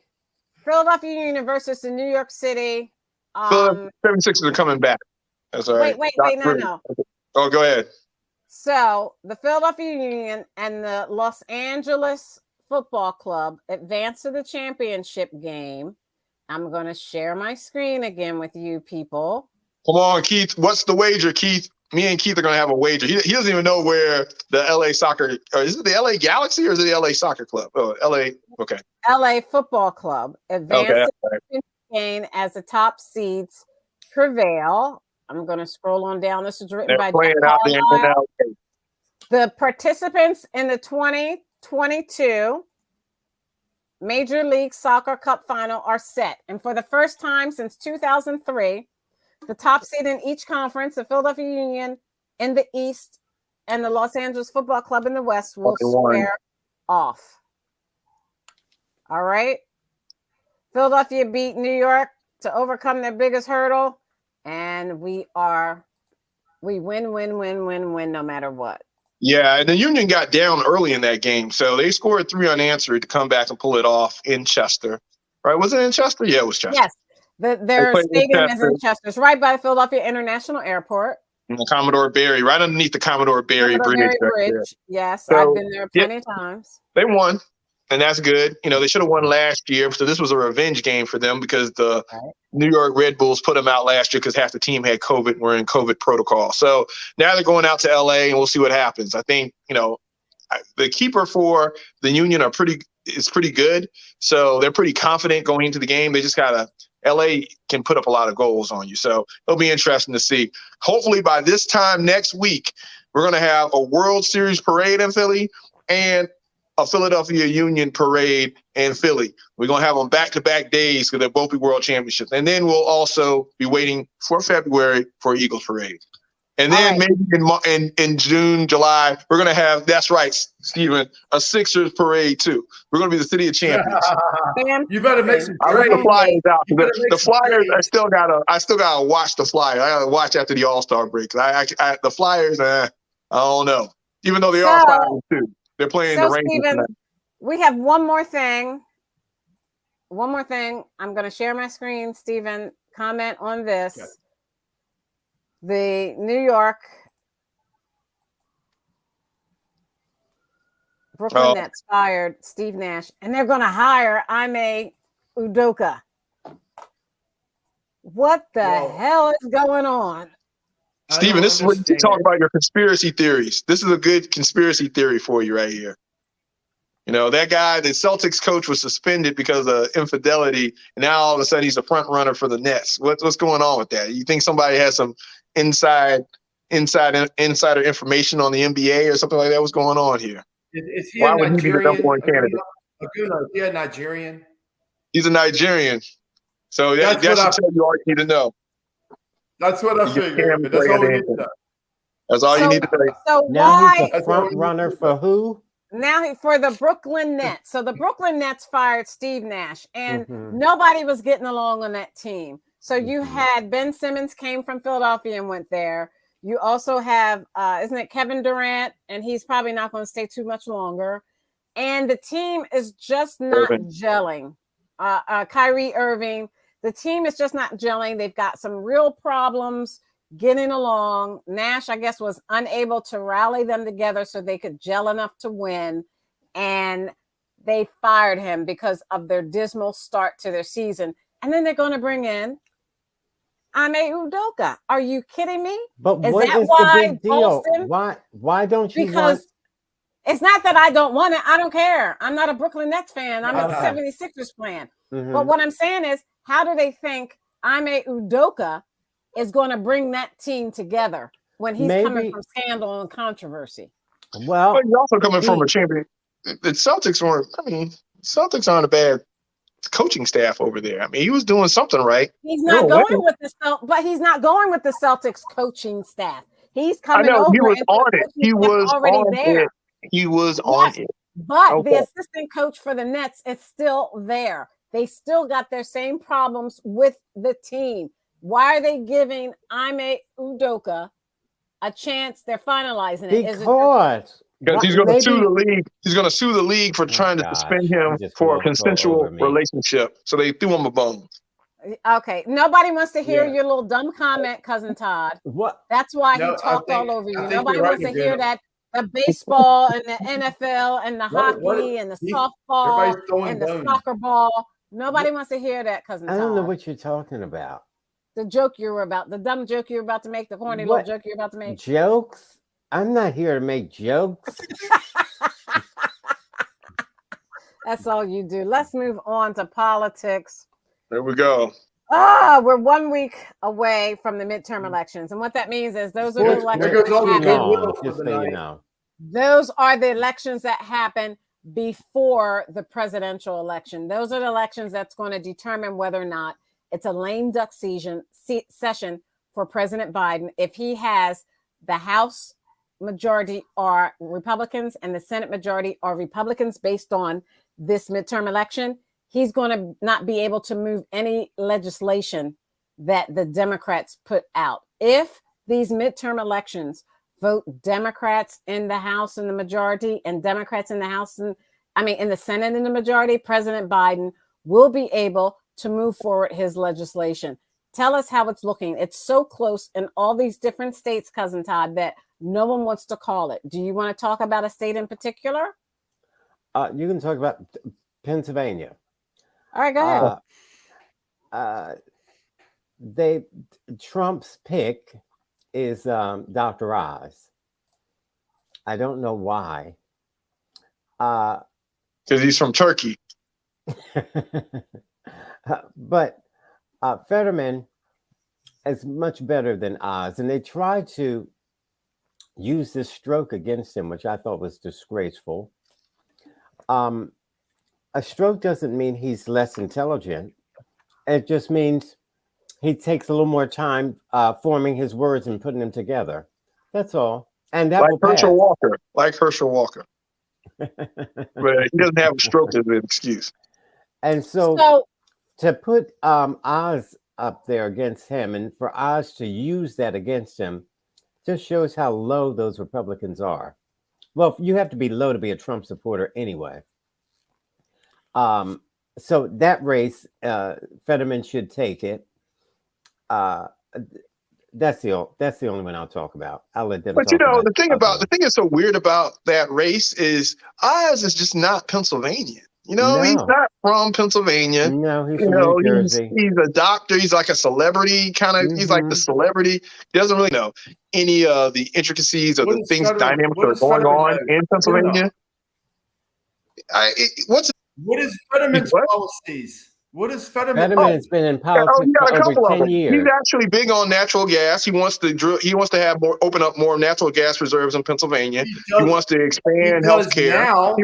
Philadelphia Union versus the New York City.
76ers are coming back. That's all right.
Wait, no.
Oh, go ahead.
So the Philadelphia Union and the Los Angeles Football Club advanced to the championship game. I'm going to share my screen again with you people.
Come on, Keith. What's the wager, Keith? Me and Keith are going to have a wager. He doesn't even know where the LA soccer, or is it the LA Galaxy or is it the LA Soccer Club? Oh, LA. Okay.
LA Football Club advanced to the championship game as the top seeds prevail. I'm going to scroll on down. This is written by Jeff Carlisle. The participants in the 2022 Major League Soccer Cup final are set. And for the first time since 2003, the top seed in each conference, the Philadelphia Union in the East and the Los Angeles Football Club in the West will square off. All right. Philadelphia beat New York to overcome their biggest hurdle. And we win no matter what.
Yeah, and the Union got down early in that game, so they scored 3 unanswered to come back and pull it off in Chester. Right? Was it in Chester? Yeah, it was Chester.
Yes, their stadium is in Chester. It's right by the Philadelphia International Airport.
And the Commodore Barry, right underneath the Commodore Barry Bridge.
Yes, so, I've been there plenty of times.
They won. And that's good. You know, they should have won last year. So this was a revenge game for them because the New York Red Bulls put them out last year because half the team had COVID and were in COVID protocol. So now they're going out to LA and we'll see what happens. I think, you know, the keeper for the Union is pretty good. So they're pretty confident going into the game. They just gotta LA can put up a lot of goals on you. So it'll be interesting to see. Hopefully by this time next week, we're gonna have a World Series parade in Philly and a Philadelphia Union parade in Philly. We're going to have them back-to-back days because they'll both be world championships. And then we'll also be waiting for February for Eagles parade. And then maybe in June, July, we're going to have, that's right, Steven, a Sixers parade too. We're going to be the city of champions.
You better make some
I let the Flyers out. The Flyers, I still gotta watch the Flyers. I gotta watch after the All-Star break. The Flyers, I don't know. Even though they are 5-2. They're playing the Rangers tonight.
We have one more thing. I'm going to share my screen. Stephen, comment on this. Okay. The New York Brooklyn Nets fired Steve Nash, and they're going to hire Ime Udoka. What the hell is going on?
Steven, this is what you talk about your conspiracy theories. This is a good conspiracy theory for you right here. You know, that guy, the Celtics coach, was suspended because of infidelity, and now all of a sudden he's a front runner for the Nets. What's going on with that? You think somebody has some insider information on the NBA or something like that? What's going on here?
Is he
Why
a
would he be the number
Nigerian?
one candidate?
Is he a Nigerian?
He's a Nigerian. So that should tell you all you need to know.
That's what I figured. But that's all we need to know.
That's all you need to know.
So
Now
why
he's a front runner for who?
Now for the Brooklyn Nets. So the Brooklyn Nets fired Steve Nash, and nobody was getting along on that team. So you had Ben Simmons came from Philadelphia and went there. You also have, isn't it Kevin Durant? And he's probably not going to stay too much longer. And the team is just not gelling. Kyrie Irving, the team is just not gelling. They've got some real problems getting along. Nash, I guess, was unable to rally them together so they could gel enough to win. And they fired him because of their dismal start to their season. And then they're going to bring in Ime Udoka. Are you kidding me?
But what is the big deal? Why don't you
Because it's not that I don't want it. I don't care. I'm not a Brooklyn Nets fan. I'm a 76ers fan. But what I'm saying is, how do they think Ime Udoka is going to bring that team together when he's coming from scandal and controversy?
Well,
but he's also coming from a champion. The Celtics weren't. I mean, Celtics aren't a bad coaching staff over there. I mean, he was doing something right.
He's not going with but he's not going with the Celtics coaching staff. He's coming over.
He was on it. He was already there. He was on it.
But the assistant coach for the Nets is still there. They still got their same problems with the team. Why are they giving Ime Udoka a chance? They're finalizing it.
Because he's going to sue the league. He's going to sue the league for trying to suspend him for a consensual relationship. So they threw him a bone.
Okay. Nobody wants to hear your little dumb comment, Cousin Todd.
What?
That's why he talked all over you. Nobody wants to hear that. The baseball and the NFL and the hockey and the softball and the soccer ball. Nobody wants to hear that, Cousin Todd.
I don't know what you're talking about.
The joke you were about, the dumb joke you're about to make, the corny little joke you're about to make.
Jokes? I'm not here to make jokes.
That's all you do. Let's move on to politics.
There we go.
We're 1 week away from the midterm elections. And what that means is those are the elections Those are the elections that happen before the presidential election. Those are the elections that's going to determine whether or not it's a lame duck session for President Biden. If he has the House majority are Republicans and the Senate majority are Republicans based on this midterm election, he's going to not be able to move any legislation that the Democrats put out. If these midterm elections vote Democrats in the House in the majority and Democrats in the House, in the Senate in the majority, President Biden will be able to move forward his legislation. Tell us how it's looking. It's so close in all these different states, Cousin Todd, that no one wants to call it. Do you want to talk about a state in particular?
You can talk about Pennsylvania.
All right, go ahead.
Trump's pick is Dr. Oz. I don't know why.
Because he's from Turkey.
But Fetterman is much better than Oz, and they tried to use this stroke against him, which I thought was disgraceful. A stroke doesn't mean he's less intelligent. It just means he takes a little more time forming his words and putting them together. That's all. And that
like Herschel Walker. But he doesn't have a stroke as an excuse.
And so to put Oz up there against him and for Oz to use that against him just shows how low those Republicans are. Well, you have to be low to be a Trump supporter anyway. So that race, Fetterman should take it. That's the only one I'll talk about. I'll let them.
But the thing that's so weird about that race is Oz is just not Pennsylvania. He's not from Pennsylvania.
No, he's from New Jersey.
He's a doctor. He's like a celebrity kind of. He's like the celebrity. He doesn't really know any of the intricacies of the things, dynamics that are going on in Pennsylvania.
What is Fetterman's policies? What is Fetterman?
Fetterman has been in politics
got
for
a
over
couple of
10
them.
years.
He's actually big on natural gas. He wants to drill. He wants to have open up more natural gas reserves in Pennsylvania. He wants to expand health care. I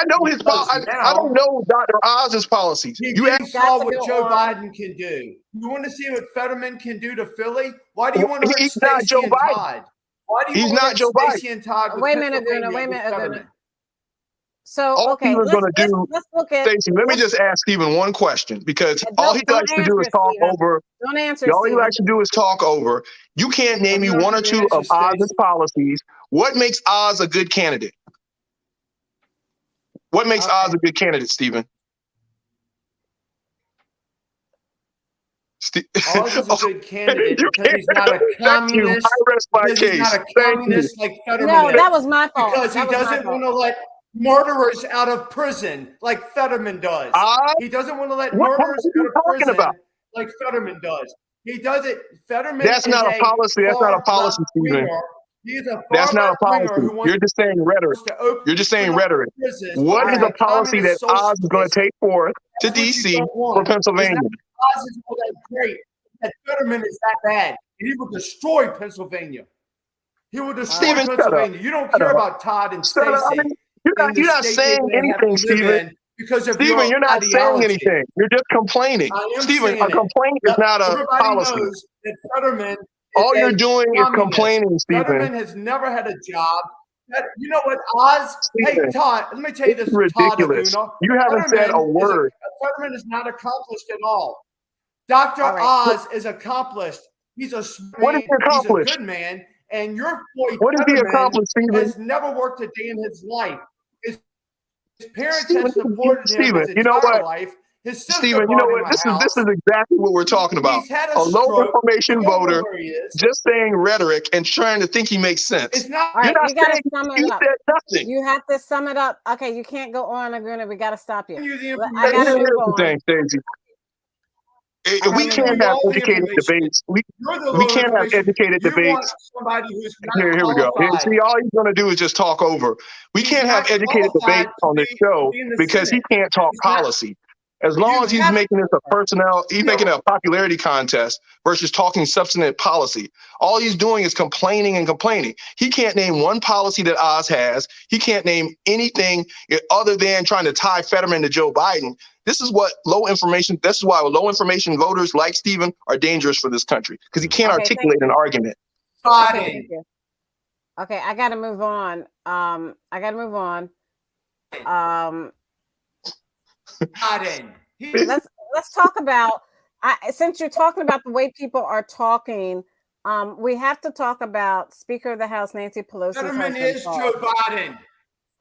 know his. I don't know Dr. Oz's policies.
You saw what Joe Biden can do. You want to see what Fetterman can do to Philly? Why do you want to hurt Stacey and Todd? Why do you want to hurt Stacey and Todd?
Wait a minute, Aguna. So
all
okay,
Stephen's going to do.
Let's look at.
Stacey, let me just ask Stephen one question, because all he likes to do is talk over.
Don't answer.
All he likes to do is talk over. You can't name me one or two of Oz's policies. What makes Oz a good candidate? What makes Oz a good candidate, Stephen?
Oz is a good candidate because he's not a communist. He's not a communist like Fetterman.
No, that was my fault.
Because he doesn't want to let murderers out of prison like Fetterman does. He doesn't want to let murderers out of prison like Fetterman does. He does it. Fetterman.
That's not a policy. That's not a policy, Stephen. That's not a policy. You're just saying rhetoric. You're just saying rhetoric. What is a policy that Oz is going to take forth to D.C. for Pennsylvania?
Oz is not that great. That Fetterman is that bad. He will destroy Pennsylvania. He will destroy Pennsylvania. You don't care about Todd and Stacey.
You're not saying anything, Stephen.
Because of
Stephen, you're not saying anything. You're just complaining. Stephen, a complaint is not a policy.
Knows that Fetterman
all you're doing is complaining, Stephen.
Fetterman has never had a job. You know what, Oz? Stephen, hey, Todd, let me tell you this.
It's ridiculous.
Todd,
you haven't said a word.
Fetterman is not accomplished at all. Dr. Oz is accomplished. He's a
what is he accomplished?
He's a good man. And your boy
what is he accomplished, Stephen?
Has never worked a day in his life. His parents have supported him his entire life. His sister
Stephen, you know what? This is exactly what we're talking about. A low information voter just saying rhetoric and trying to think he makes sense.
It's not.
All right,
you
got to sum it up.
Said nothing.
You have to sum it up. Okay, you can't go on, Aguna. We got to stop you.
I got to move on. Stacey. We can't have educated debates. We can't have educated debates. Here we go. See, all he's going to do is just talk over. We can't have educated debates on this show because he can't talk policy. As long as he's making this a personnel, he's making it a popularity contest versus talking substantive policy. All he's doing is complaining and complaining. He can't name one policy that Oz has. He can't name anything other than trying to tie Fetterman to Joe Biden. This is why low information voters like Stephen are dangerous for this country, because he can't articulate an argument.
Okay, I got to move on. Let's talk about. Since you're talking about the way people are talking, we have to talk about Speaker of the House Nancy Pelosi.
Fetterman is Joe Biden.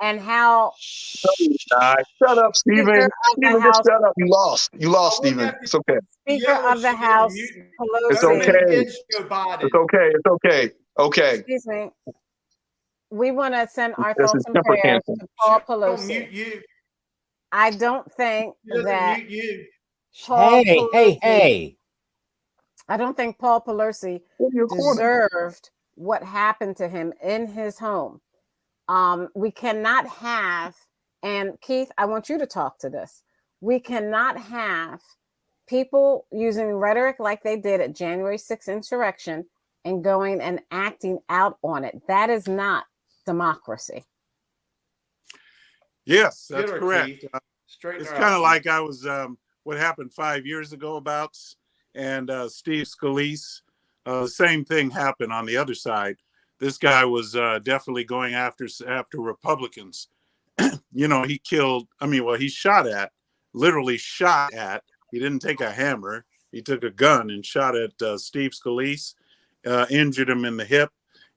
And how?
Shut up, Stephen. Stephen, just shut up. You lost. You lost, Stephen. It's okay.
Speaker of the House Pelosi.
It's okay. It's okay. It's okay. Okay.
Excuse me. We want to send our thoughts and prayers to Paul Pelosi. I don't think that
Hey.
I don't think Paul Pelosi deserved what happened to him in his home. We cannot have, and Keith, I want you to talk to this. We cannot have people using rhetoric like they did at January 6th insurrection and going and acting out on it. That is not democracy.
Yes, that's correct. It's kind of like I was, what happened 5 years ago about, and Steve Scalise, the same thing happened on the other side. This guy was definitely going after Republicans. He shot at, literally shot at. He didn't take a hammer. He took a gun and shot at Steve Scalise, injured him in the hip,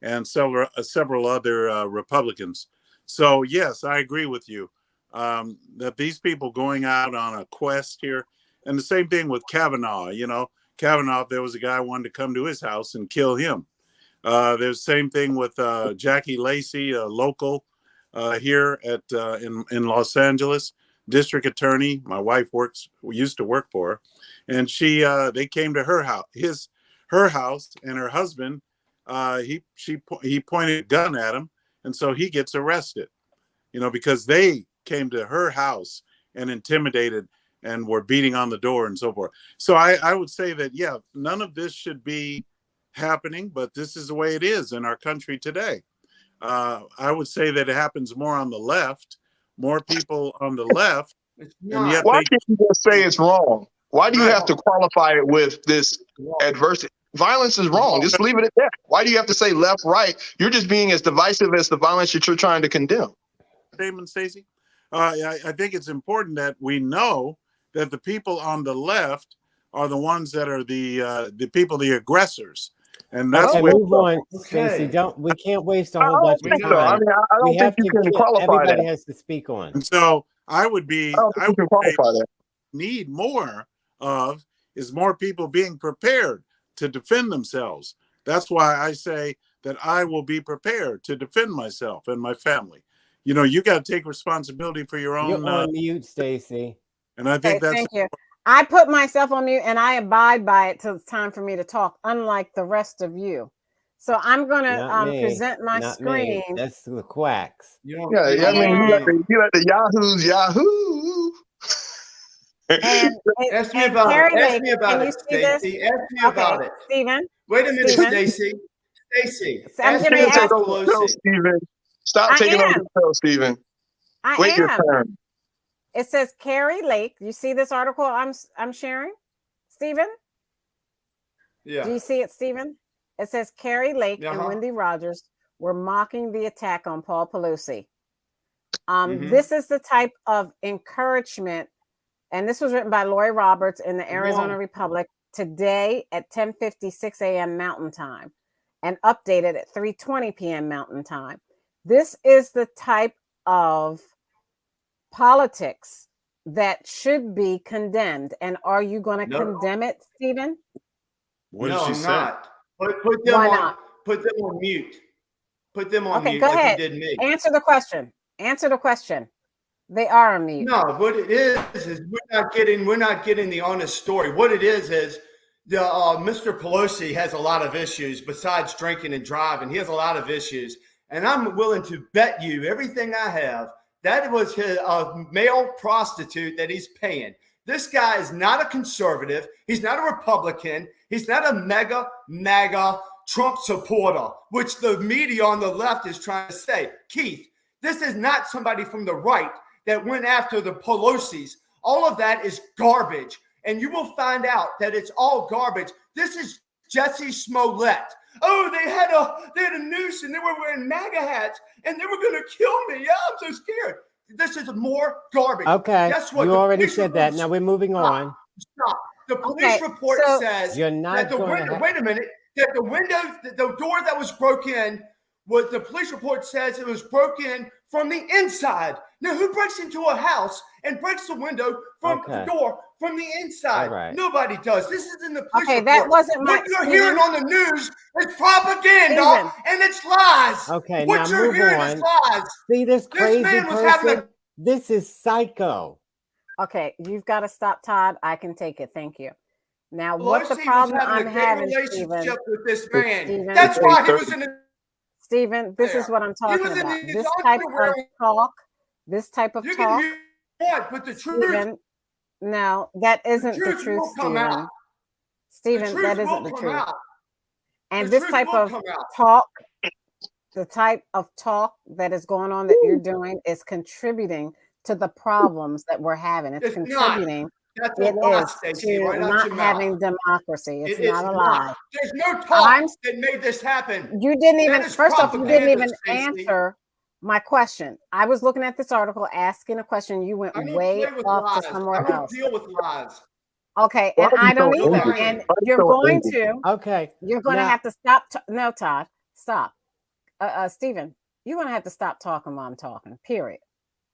and several other Republicans. So, yes, I agree with you that these people going out on a quest here, and the same thing with Kavanaugh. Kavanaugh, there was a guy who wanted to come to his house and kill him. There's the same thing with Jackie Lacey, a local here in Los Angeles, district attorney. My wife used to work for her, and they came to her house, and her husband, he pointed a gun at him, and so he gets arrested. Because they came to her house and intimidated and were beating on the door and so forth. So I would say that, yeah, none of this should be happening, but this is the way it is in our country today. I would say that it happens more on the left, more people on the left. And yet
why can't you just say it's wrong? Why do you have to qualify it with this adversity? Violence is wrong. Just leave it at that. Why do you have to say left, right? You're just being as divisive as the violence that you're trying to condemn.
Statement, Stacey. I think it's important that we know that the people on the left are the ones that are the people, the aggressors. And that's
okay,
where,
move on, Stacey. We can't waste a whole bunch of time.
I mean, I don't think you can qualify
everybody
that.
has to speak on.
And so I would
qualify that.
Need more of is more people being prepared to defend themselves. That's why I say that I will be prepared to defend myself and my family. You know, you got to take responsibility for your own.
You're on mute, Stacey.
And I think that's.
Thank you. I put myself on mute and I abide by it till it's time for me to talk, unlike the rest of you. So I'm going to present my screen.
Me. That's the quacks.
I mean, you let the Yahoos Yahoo.
Ask me about it, Stacey. Ask me about it.
Stephen.
Wait a minute, Stacey. Stacey.
I'm going to
ask Stephen. Stop taking over the show, Stephen. Wait your turn.
It says Carrie Lake. You see this article I'm sharing, Stephen?
Yeah.
Do you see it, Stephen? It says Carrie Lake and Wendy Rogers were mocking the attack on Paul Pelosi. This is the type of encouragement, and this was written by Lori Roberts in the Arizona Republic today at 10:56 a.m. Mountain Time and updated at 3:20 p.m. Mountain Time. This is the type of politics that should be condemned. And are you going to condemn it, Stephen?
What did she say?
Not. Put them on mute. Put them on mute.
Go ahead.
Like you did me.
Answer the question. They are on mute.
No, what it is we're not getting the honest story. What it is the Mr. Pelosi has a lot of issues besides drinking and driving. He has a lot of issues, and I'm willing to bet you everything I have that was his male prostitute that he's paying. This guy is not a conservative. He's not a Republican. He's not a MAGA Trump supporter, which the media on the left is trying to say. Keith, this is not somebody from the right that went after the Pelosi's. All of that is garbage. And you will find out that it's all garbage. This is Jesse Smollett. Oh, they had a noose and they were wearing MAGA hats and they were going to kill me. Yeah, I'm so scared. This is more garbage.
Okay,
guess what?
You already said that. Now we're moving on.
Stop. The police report says
you're not
wait a minute. That the window, the door that was broken, what the police report says it was broken from the inside. Now, who breaks into a house and breaks the window from the door from the inside?
Right.
Nobody does. This is in the police report.
That wasn't
what you're hearing on the news is propaganda and it's lies.
Okay,
what
now
you're
move
hearing
on.
is lies.
See this crazy
man was
person? This is psycho.
Okay, you've got to stop, Todd. I can take it. Thank you. Now, what the problem I'm having,
relationship with this man.
Stephen,
that's why he was in the.
Stephen, this is what I'm talking about. This type of talk. This type of talk.
But the truth.
Stephen, no, that isn't the truth, Stephen. Stephen, that isn't the truth. And this type of talk, the type of talk that is going on that you're doing is contributing to the problems that we're having. It's contributing. It is to not having democracy. It's not a lie.
There's no talk that made this happen.
You didn't even, first off, you didn't even answer my question. I was looking at this article, asking a question. You went way off to somewhere else.
I don't deal with lies.
Okay, and I don't either. And you're going to.
Okay.
You're going to have to stop. No, Todd, stop. Stephen, you're going to have to stop talking while I'm talking. Period.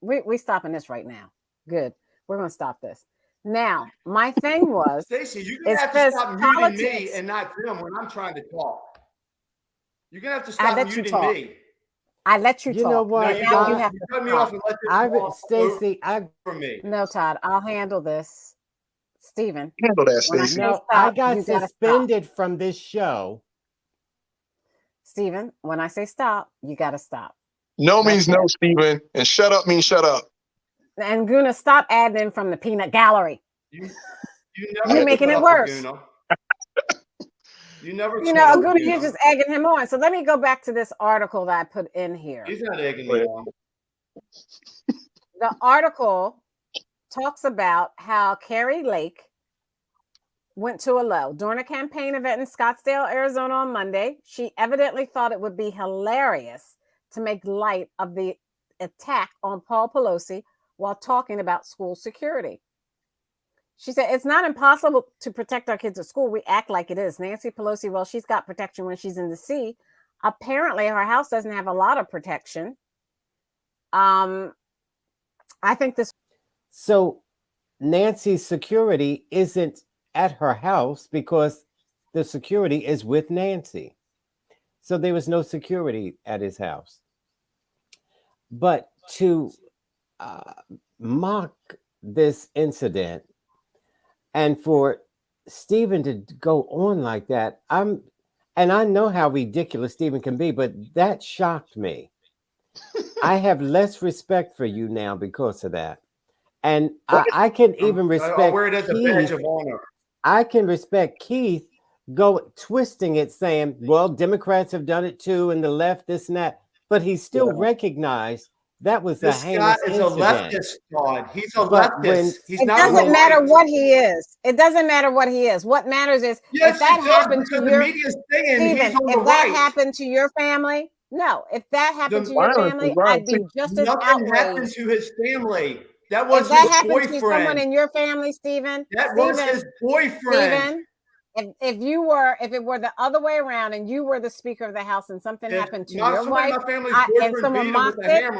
We're stopping this right now. Good. We're going to stop this. Now, my thing was,
Stacey, you're gonna have to stop muting me and not them when I'm trying to talk. You're gonna have to stop muting me.
I let you talk.
You know what?
Now you have to
cut me off and let them
Stacey,
for me.
No, Todd, I'll handle this. Stephen,
handle that, Stacey.
I got suspended from this show.
Stephen, when I say stop, you got to stop.
No means no, Stephen, and shut up means shut up.
And Guna, stop adding from the peanut gallery.
You're
making it worse.
You never.
Guna, you're just egging him on. So let me go back to this article that I put in here.
He's not egging me on.
The article talks about how Carrie Lake went to a low during a campaign event in Scottsdale, Arizona on Monday. She evidently thought it would be hilarious to make light of the attack on Paul Pelosi while talking about school security. She said, it's not impossible to protect our kids at school. We act like it is. Nancy Pelosi, well, she's got protection when she's in the sea. Apparently, her house doesn't have a lot of protection. I think this.
So Nancy's security isn't at her house because the security is with Nancy. So there was no security at his house. But to mock this incident and for Stephen to go on like that, and I know how ridiculous Stephen can be, but that shocked me. I have less respect for you now because of that. And I can even respect
I'll wear it as a badge of honor.
I can respect Keith twisting it, saying, well, Democrats have done it too, and the left, this and that. But he still recognized that was a heinous incident. This guy is a leftist,
God. He's a leftist.
It doesn't matter what he is. It doesn't matter what he is. What matters is if that happened to your Stephen, if that happened to your family, no. If that happened to your family, I'd be just as outraged.
Nothing happened to his family. That was
if that
his
happened
boyfriend.
To someone in your family, Stephen.
That was his boyfriend.
Stephen, if it were the other way around and you were the Speaker of the House and something happened to your wife and someone mocked it,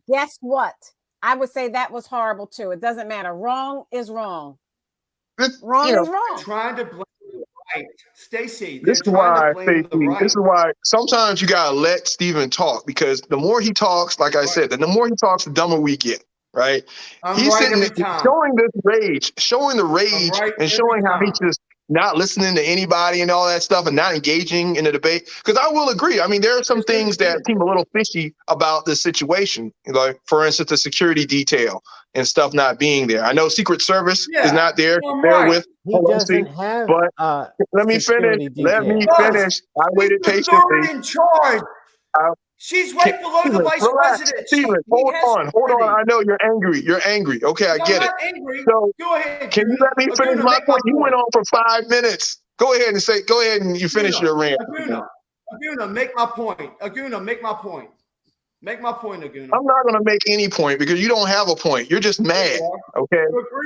guess what? I would say that was horrible too. It doesn't matter. Wrong is wrong. Wrong is wrong.
Trying to blame the right, Stacey.
This is why sometimes you gotta let Stephen talk, because the more he talks, like I said, the more he talks, the dumber we get. Right? He's sitting there showing this rage, showing the rage, and showing how he's just not listening to anybody and all that stuff and not engaging in the debate. Because I will agree. I mean, there are some things that seem a little fishy about this situation. Like, for instance, the security detail and stuff not being there. I know Secret Service is not there. They're with Pelosi. But let me finish. Let me finish. I waited patiently.
In charge. She's right below the vice president.
Stephen, hold on. I know you're angry. Okay, I get it.
Angry.
So,
go ahead.
Can you let me finish my point? You went on for 5 minutes. Go ahead and you finish your rant.
Aguna, make my point. Aguna, make my point. Make my point, Aguna.
I'm not going to make any point because you don't have a point. You're just mad. Okay.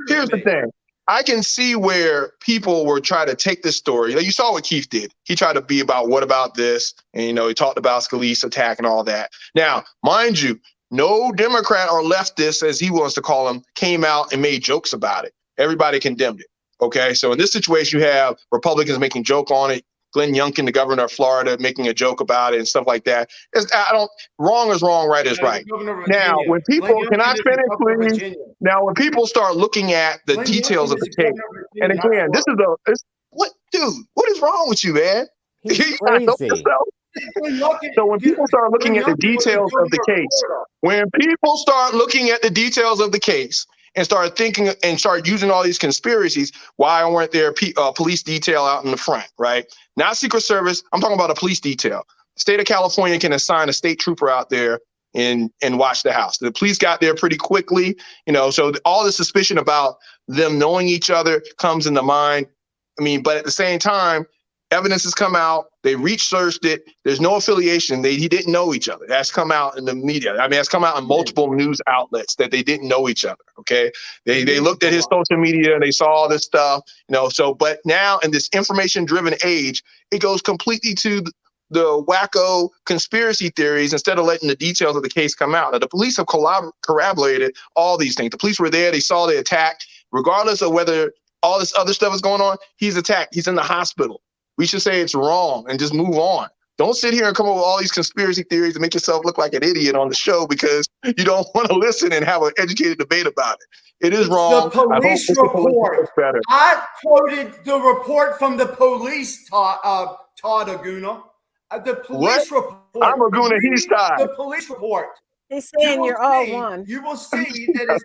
Here's the thing. I can see where people were trying to take this story. You saw what Keith did. He tried to be about what about this? And, he talked about Scalise's attack and all that. Now, mind you, no Democrat or leftist, as he wants to call them, came out and made jokes about it. Everybody condemned it. Okay. So in this situation, you have Republicans making joke on it. Glenn Youngkin, the governor of Florida, making a joke about it and stuff like that. Wrong is wrong, right is right. Now, when people, can I finish, please? Now, when people start looking at the details of the case, and again, what is wrong with you, man?
He's crazy.
So when people start looking at the details of the case, and start thinking and start using all these conspiracies, why weren't there police detail out in the front, right? Not Secret Service. I'm talking about a police detail. The state of California can assign a state trooper out there and watch the house. The police got there pretty quickly, so all the suspicion about them knowing each other comes into mind. I mean, but at the same time, evidence has come out. They researched it. There's no affiliation. He didn't know each other. That's come out in the media. I mean, that's come out in multiple news outlets that they didn't know each other. Okay. They looked at his social media and they saw all this stuff, but now in this information driven age, it goes completely to the wacko conspiracy theories instead of letting the details of the case come out. Now, the police have corroborated all these things. The police were there. They saw the attack, regardless of whether all this other stuff is going on. He's attacked. He's in the hospital. We should say it's wrong and just move on. Don't sit here and come up with all these conspiracy theories and make yourself look like an idiot on the show because you don't want to listen and have an educated debate about it. It is wrong.
The police report. I quoted the report from the police, Todd Aguna. The police report.
I'm Aguna. He's Todd.
The police report.
He's saying you're all one.
You will see that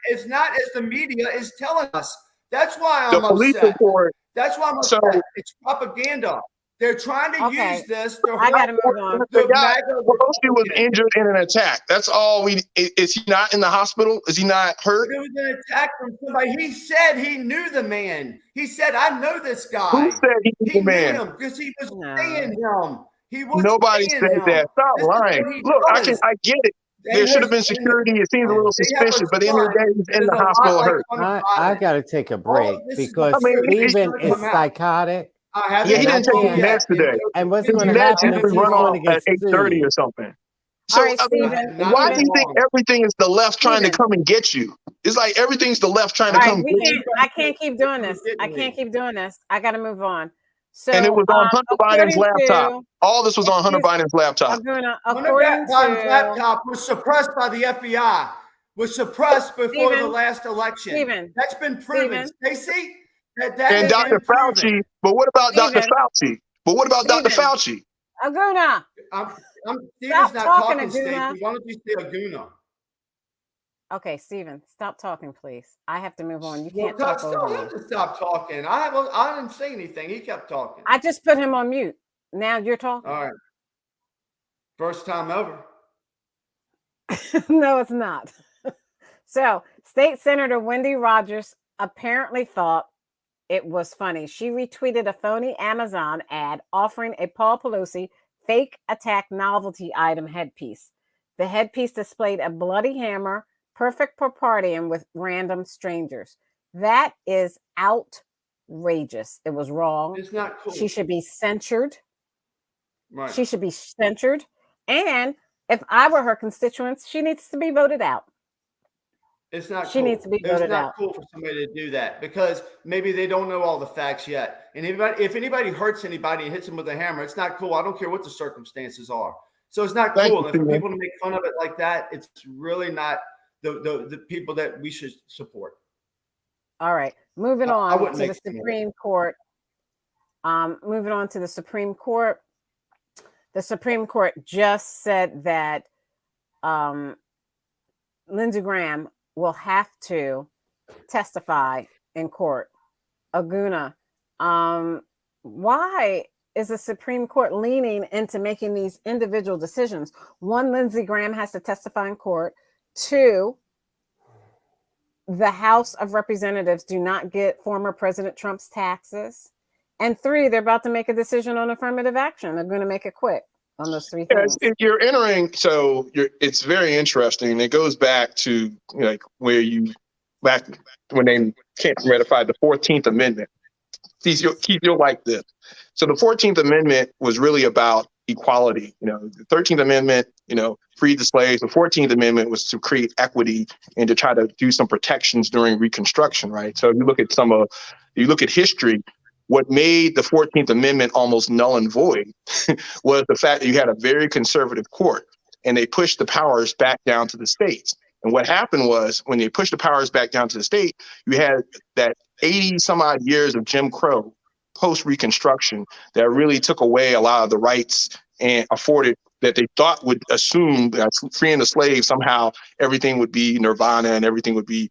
it's not as the media is telling us. That's why I'm
police
upset.
report.
That's why I'm upset.
So,
it's propaganda. They're trying to use this.
I got to move on.
The guy was injured in an attack. That's all is he not in the hospital? Is he not hurt?
It was an attack from somebody. He said he knew the man. He said, I know this guy.
Who said he knew the man?
Knew him because he was paying him. He was
Nobody said that. Stop lying. Look, I get it. There should have been security. It seems a little suspicious, but at the end of the day, he's in the hospital hurt.
I got to take a break because Stephen is psychotic.
Yeah, he didn't take his meds today.
And what's going to happen if he's going to get
at 8:30 or something? So,
right, Steven,
why do you think everything is the left trying to come and get you? It's like everything's the left trying to come get you.
I can't keep doing this. I can't keep doing this. I got to move on. So,
and it was on Hunter Biden's laptop. All this was on Hunter Biden's laptop.
Hunter Biden's laptop was suppressed by the FBI. Was suppressed before the last election. That's been proven. Stacey,
and Dr. Fauci. But what about Dr. Fauci? But what about Dr. Fauci?
Aguna.
Steven's not talking, Stacey. Why don't you say Aguna?
Okay, Steven, stop talking, please. I have to move on. You can't talk over me.
Stop talking. I didn't say anything. He kept talking.
I just put him on mute. Now you're talking.
All right. First time ever.
No, it's not. So, State Senator Wendy Rogers apparently thought it was funny. She retweeted a phony Amazon ad offering a Paul Pelosi fake attack novelty item headpiece. The headpiece displayed a bloody hammer, perfect for partying with random strangers. That is outrageous. It was wrong.
It's not cool.
She should be censured.
Right.
She should be censured. And if I were her constituents, she needs to be voted out.
It's not
she
cool.
needs to be voted out.
It's not cool for somebody to do that because maybe they don't know all the facts yet. And if anybody hurts anybody and hits them with a hammer, it's not cool. I don't care what the circumstances are. So it's not cool. And for people to make fun of it like that, it's really not the people that we should support.
All right. Moving on to the Supreme Court. Moving on to the Supreme Court. The Supreme Court just said that Lindsey Graham will have to testify in court. Aguna, why is the Supreme Court leaning into making these individual decisions? One, Lindsey Graham has to testify in court. Two, the House of Representatives do not get former President Trump's taxes. And three, they're about to make a decision on affirmative action. They're going to make it quick on those three things.
If you're entering, it's very interesting. It goes back to back when they can't ratify the 14th Amendment. Keith, you'll like this. So the 14th Amendment was really about equality. The 13th Amendment, freed the slaves. The 14th Amendment was to create equity and to try to do some protections during Reconstruction, right? So if you look at history, what made the 14th Amendment almost null and void was the fact that you had a very conservative court and they pushed the powers back down to the states. And what happened was when they pushed the powers back down to the state, you had that 80 some odd years of Jim Crow post-Reconstruction that really took away a lot of the rights and afforded that they thought would assume that freeing the slaves, somehow everything would be nirvana and everything would be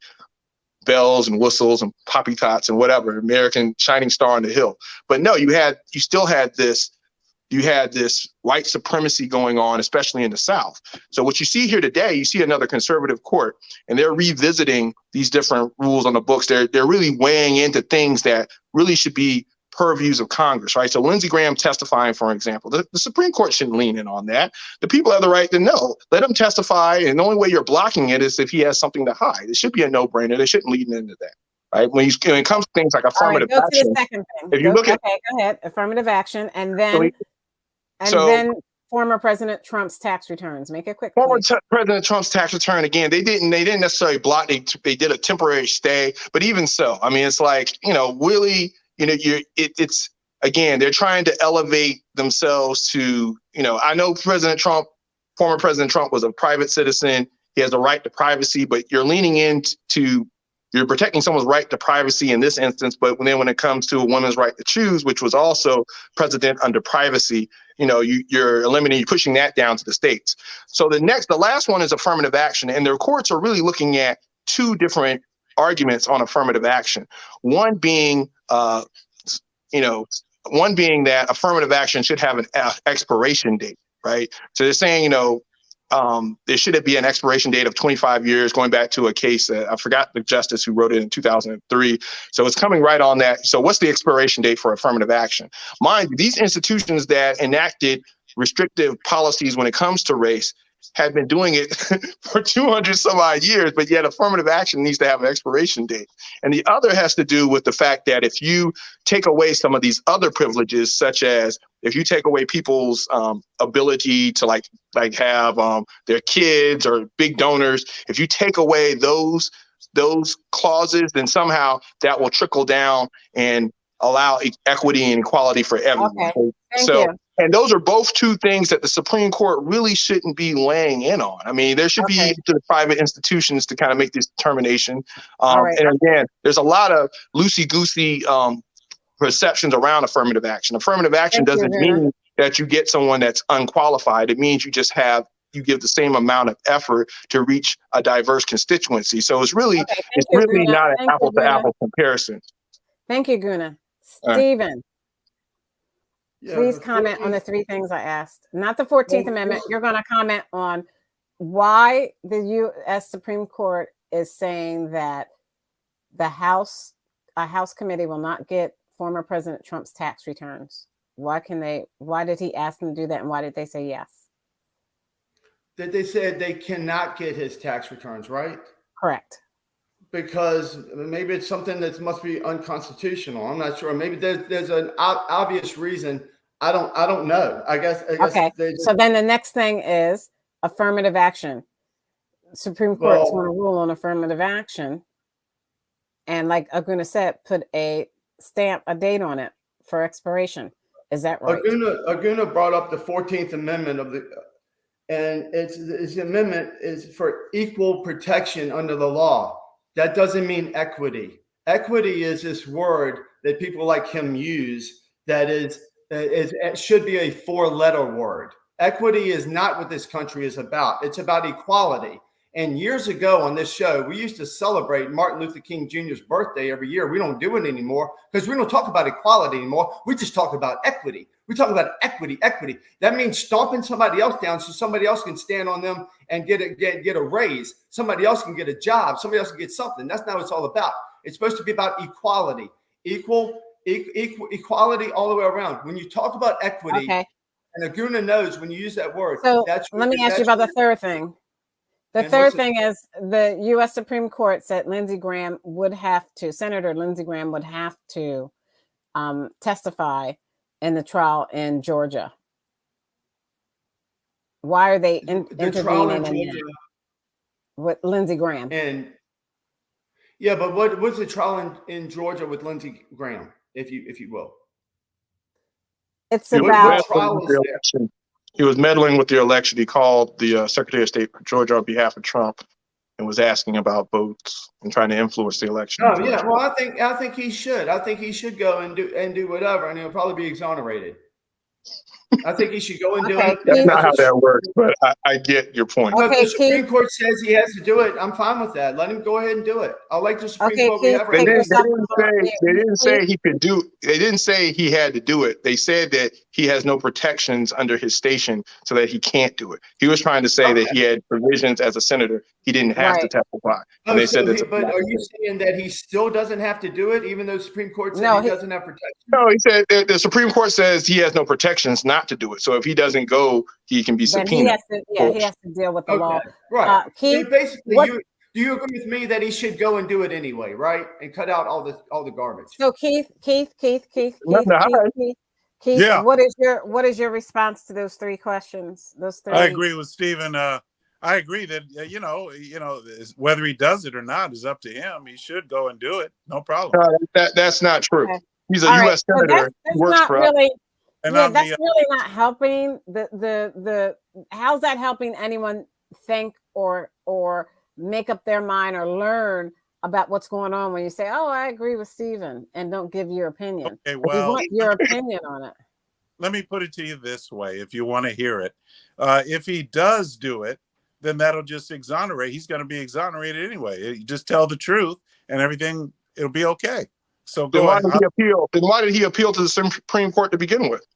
bells and whistles and poppy tots and whatever, American shining star on the hill. But no, you still had this white supremacy going on, especially in the South. So what you see here today, you see another conservative court, and they're revisiting these different rules on the books. They're really weighing into things that really should be purviews of Congress, right? So Lindsey Graham testifying, for example, the Supreme Court shouldn't lean in on that. The people have the right to know. Let him testify, and the only way you're blocking it is if he has something to hide. It should be a no-brainer. They shouldn't lean into that, right? When it comes to things like affirmative action.
To the second thing.
If you look at,
go ahead, affirmative action, and then then former President Trump's tax returns. Make it quick.
Former President Trump's tax return, again, they didn't necessarily block. They did a temporary stay, but even so, I mean, it's like really. It's again, they're trying to elevate themselves to, I know former President Trump was a private citizen. He has a right to privacy, but you're leaning into you're protecting someone's right to privacy in this instance, but when it comes to a woman's right to choose, which was also precedent under privacy, you're pushing that down to the states. So the last one is affirmative action, and the courts are really looking at two different arguments on affirmative action. One being that affirmative action should have an expiration date, right? So they're saying, there should be an expiration date of 25 years, going back to a case that I forgot the justice who wrote it in 2003. So it's coming right on that. So what's the expiration date for affirmative action? Mind you, these institutions that enacted restrictive policies when it comes to race had been doing it for 200 some odd years, but yet affirmative action needs to have an expiration date. And the other has to do with the fact that if you take away some of these other privileges, such as if you take away people's ability to like have their kids or big donors, if you take away those clauses, then somehow that will trickle down and allow equity and equality for everyone.
Okay. Thank you.
And those are both two things that the Supreme Court really shouldn't be laying in on. I mean, there should be to the private institutions to kind of make this determination. And again, there's a lot of loosey-goosey perceptions around affirmative action. Affirmative action doesn't mean that you get someone that's unqualified. It means you give the same amount of effort to reach a diverse constituency. So it's really not an apple-to-apple comparison.
Thank you, Guna. Stephen. Please comment on the three things I asked. Not the 14th Amendment. You're going to comment on why the U.S. Supreme Court is saying that a House committee will not get former President Trump's tax returns. Why did he ask them to do that, and why did they say yes?
That they said they cannot get his tax returns, right?
Correct.
Because maybe it's something that must be unconstitutional. I'm not sure. Maybe there's an obvious reason. I don't know. I guess.
Okay. So then the next thing is affirmative action. Supreme Court is going to rule on affirmative action, and like Aguna said, put a date on it for expiration. Is that right?
Aguna brought up the 14th Amendment and its amendment is for equal protection under the law. That doesn't mean equity. Equity is this word that people like him use that it should be a 4-letter word. Equity is not what this country is about. It's about equality. And years ago on this show, we used to celebrate Martin Luther King Jr.'s birthday every year. We don't do it anymore because we don't talk about equality anymore. We just talk about equity. We talk about equity. That means stomping somebody else down so somebody else can stand on them and get a raise. Somebody else can get a job. Somebody else can get something. That's not what it's all about. It's supposed to be about equality, equality all the way around. When you talk about equity, and Aguna knows when you use that word.
So let me ask you about the third thing. The third thing is the U.S. Supreme Court said Senator Lindsey Graham would have to testify in the trial in Georgia. Why are they intervening in Georgia with Lindsey Graham?
But what's the trial in Georgia with Lindsey Graham, if you will?
It's about
He was meddling with the election. He called the Secretary of State for Georgia on behalf of Trump and was asking about votes and trying to influence the election.
Oh yeah, well I think he should. I think he should go and do whatever, and he'll probably be exonerated. I think he should go and do it.
That's not how that works, but I get your point.
If the Supreme Court says he has to do it, I'm fine with that. Let him go ahead and do it. I like the Supreme Court we have right now.
They didn't say he could do. They didn't say he had to do it. They said that he has no protections under his station, so that he can't do it. He was trying to say that he had provisions as a senator. He didn't have to testify. And they said that.
But are you saying that he still doesn't have to do it, even though the Supreme Court said he doesn't have protection?
No, he said the Supreme Court says he has no protections not to do it. So if he doesn't go, he can be subpoenaed.
He has to deal with the law.
Right. Keith, so basically, do you agree with me that he should go and do it anyway, right? And cut out all the garbage.
So Keith,
yeah.
What is your response to those three questions? Those three.
I agree with Stephen. I agree that whether he does it or not is up to him. He should go and do it. No problem.
That's not true.
Okay.
He's a U.S. senator.
That's not really. That's really not helping the. How's that helping anyone think or make up their mind or learn about what's going on when you say, "Oh, I agree with Stephen," and don't give your opinion.
Okay,
We
well,
want your opinion on it.
let me put it to you this way, if you want to hear it. If he does do it, then that'll just exonerate. He's going to be exonerated anyway. You just tell the truth, and everything it'll be okay. So
Then
go
why
ahead.
did he appeal? Then why did he appeal to the Supreme Court to begin with?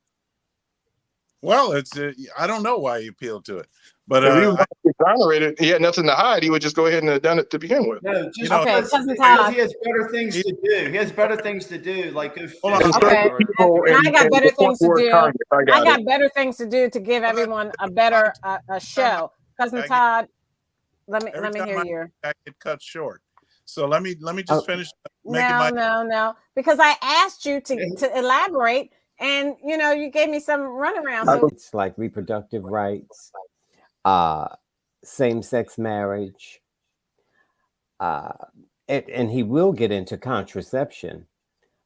Well, it's I don't know why he appealed to it, but
If he was exonerated, he had nothing to hide. He would just go ahead and have done it to begin with.
No, just
Okay,
because
Cousin Todd.
he has better things to do. He has better things to do, like go
Hold on.
fishing
Okay,
or-
and I got better things to do.
I
I got better things to do to give
Well,
everyone a better a show. Cousin
I get-
Todd, let me
every time
hear you.
I get cut short. So let me just finish making my.
No, because I asked you to elaborate, and you gave me some runaround. So
It's like reproductive rights, same-sex marriage, and he will get into contraception.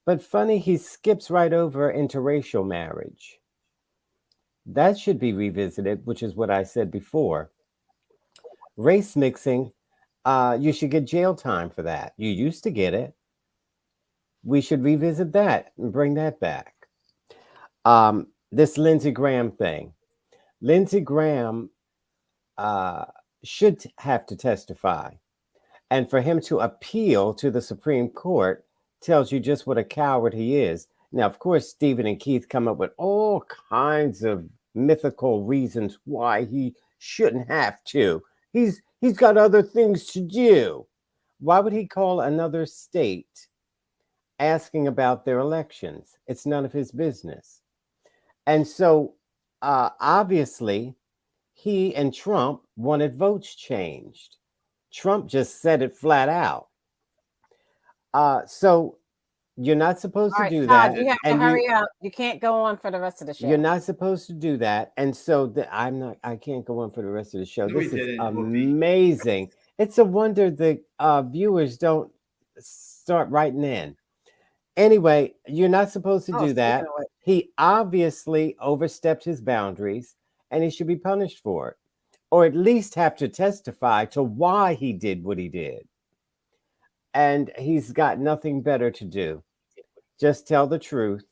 But funny, he skips right over interracial marriage. That should be revisited, which is what I said before. Race mixing, you should get jail time for that. You used to get it. We should revisit that and bring that back. This Lindsey Graham thing. Lindsey Graham should have to testify. And for him to appeal to the Supreme Court tells you just what a coward he is. Now, of course, Stephen and Keith come up with all kinds of mythical reasons why he shouldn't have to. He's got other things to do. Why would he call another state asking about their elections? It's none of his business. And so, obviously, he and Trump wanted votes changed. Trump just said it flat out. So you're not supposed to do
Todd,
that.
you have to hurry up. You can't go on for the rest of the show.
You're not supposed to do that. And so I can't go on for the rest of the show.
No,
This
we
is
didn't.
amazing. It's a wonder the viewers don't start writing in. Anyway, you're not supposed to do that. He obviously overstepped his boundaries, and he should be punished for it, or at least have to testify to why he did what he did. And he's got nothing better to do. Just tell the truth,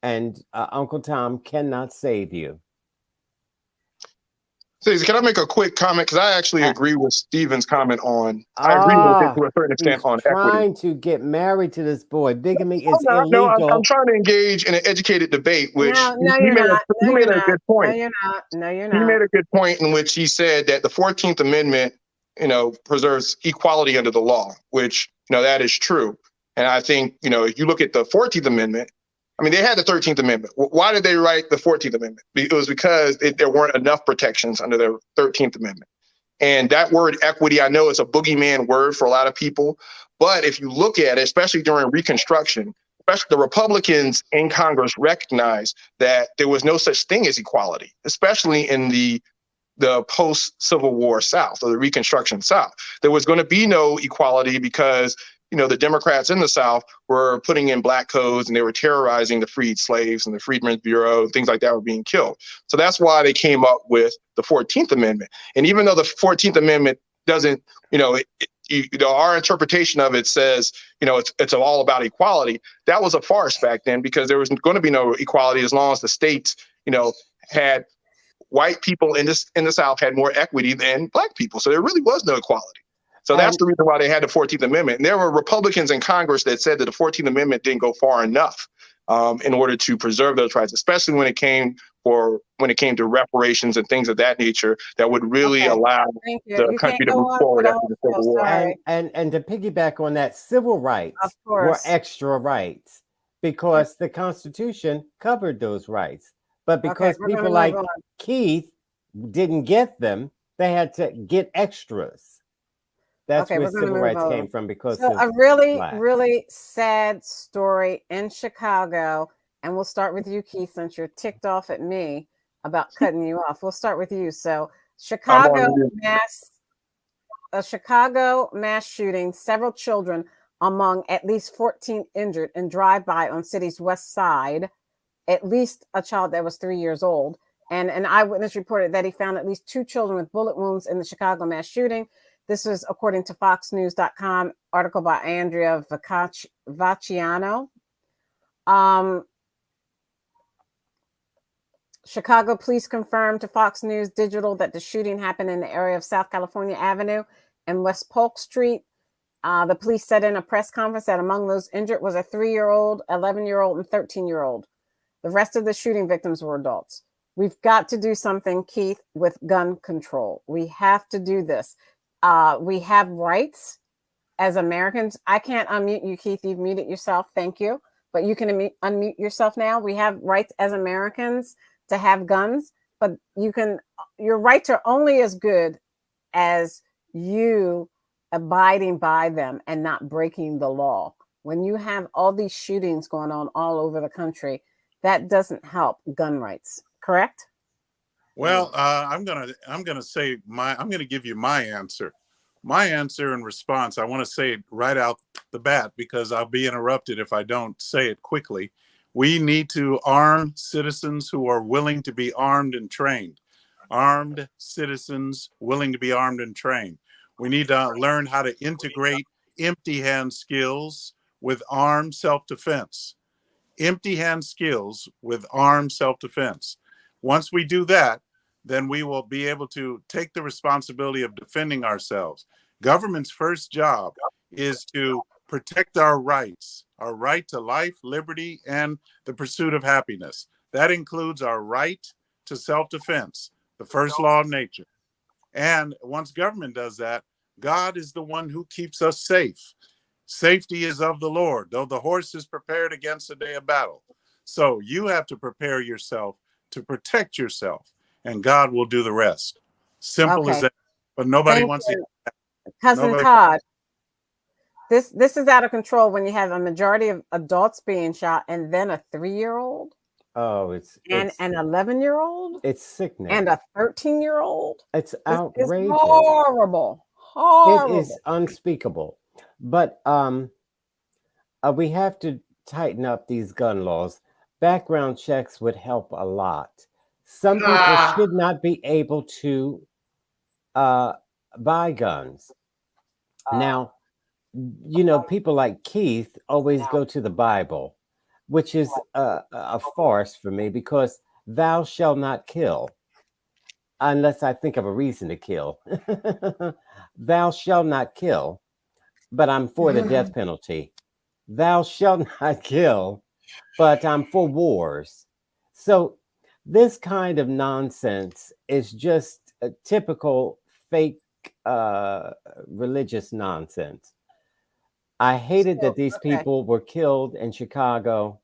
and Uncle Tom cannot save you.
Stacey, can I make a quick comment? Because I actually agree with Stephen's comment on. I agree with it to a certain extent on
trying
equity.
to get married to this boy. Bigamy is illegal.
No, I'm trying to engage in an educated debate, which
no,
he
you're
made
not.
he made a good point.
No, you're not. No, you're
He
not.
made a good point in which he said that the 14th Amendment, preserves equality under the law, which, that is true. And I think, if you look at the 14th Amendment, I mean, they had the 13th Amendment. Why did they write the 14th Amendment? It was because there weren't enough protections under the 13th Amendment. And that word equity, I know it's a boogeyman word for a lot of people. But if you look at it, especially during Reconstruction, especially the Republicans in Congress recognized that there was no such thing as equality, especially in the post-Civil War South or the Reconstruction South. There was going to be no equality because the Democrats in the South were putting in black codes and they were terrorizing the freed slaves, and the Freedmen's Bureau and things like that were being killed. So that's why they came up with the 14th Amendment. And even though the 14th Amendment doesn't, our interpretation of it says, it's all about equality. That was a farce back then, because there was going to be no equality as long as the states, had white people in the South had more equity than black people. So there really was no equality. So that's the reason why they had the 14th Amendment. And there were Republicans in Congress that said that the 14th Amendment didn't go far enough in order to preserve those rights, especially when it came to reparations and things of that nature that would really allow the country to move forward after the Civil War.
And to piggyback on that, civil rights were extra rights because the Constitution covered those rights. But because people like Keith didn't get them, they had to get extras. That's where civil rights came from, because
so a really sad story in Chicago, and we'll start with you, Keith, since you're ticked off at me about cutting you off. We'll start with you. So a Chicago mass shooting, several children among at least 14 injured in drive-by on city's west side, at least a child that was 3 years old. And an eyewitness reported that he found at least 2 children with bullet wounds in the Chicago mass shooting. This is according to FoxNews.com, article by Andrea Vacciano. Chicago police confirmed to Fox News Digital that the shooting happened in the area of South California Avenue and West Polk Street. The police said in a press conference that among those injured was a 3-year-old, 11-year-old, and 13-year-old. The rest of the shooting victims were adults. We've got to do something, Keith, with gun control. We have to do this. We have rights as Americans. I can't unmute you, Keith. You've muted yourself. Thank you. But you can unmute yourself now. We have rights as Americans to have guns, but your rights are only as good as you abiding by them and not breaking the law. When you have all these shootings going on all over the country, that doesn't help gun rights, correct?
Well, I'm gonna give you my answer. My answer in response, I want to say it right out the bat because I'll be interrupted if I don't say it quickly. We need to arm citizens who are willing to be armed and trained. Armed citizens willing to be armed and trained. We need to learn how to integrate empty hand skills with armed self-defense. Empty hand skills with armed self-defense. Once we do that, then we will be able to take the responsibility of defending ourselves. Government's first job is to protect our rights, our right to life, liberty, and the pursuit of happiness. That includes our right to self-defense, the first law of nature. And once government does that, God is the one who keeps us safe. Safety is of the Lord, though the horse is prepared against the day of battle. So you have to prepare yourself to protect yourself, and God will do the rest. Simple as that. But nobody wants to.
Cousin Todd, this is out of control when you have a majority of adults being shot and then a 3-year-old.
Oh, it's
an 11-year-old.
It's sickening.
And a 13-year-old.
It's outrageous.
It's horrible. Horrible.
It is unspeakable. But we have to tighten up these gun laws. Background checks would help a lot. Some people should not be able to buy guns. Now, you know, people like Keith always go to the Bible, which is a farce for me because thou shalt not kill, unless I think of a reason to kill. Thou shalt not kill, but I'm for the death penalty. Thou shalt not kill, but I'm for wars. So this kind of nonsense is just a typical fake religious nonsense. I hated that these people were killed in Chicago.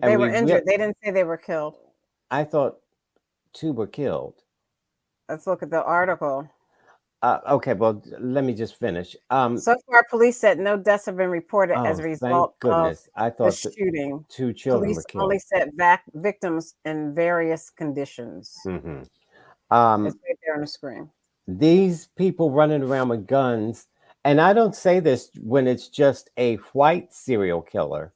They were injured. They didn't say they were killed.
I thought 2 were killed.
Let's look at the article.
Okay, well, let me just finish.
So far, police said no deaths have been reported as a result of the shooting.
2 children were killed.
Police only said victims in various conditions.
Mm-hmm.
It's right there on the screen.
These people running around with guns, and I don't say this when it's just a white serial killer.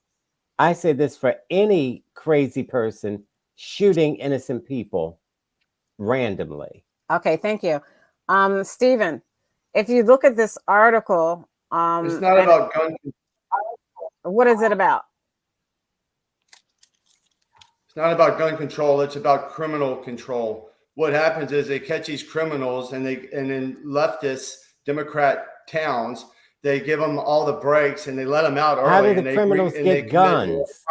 I say this for any crazy person shooting innocent people randomly.
Okay, thank you. Stephen, if you look at this article,
it's not about gun control.
What is it about?
It's not about gun control. It's about criminal control. What happens is they catch these criminals and in leftist Democrat towns, they give them all the breaks and they let them out early.
How do the criminals get guns?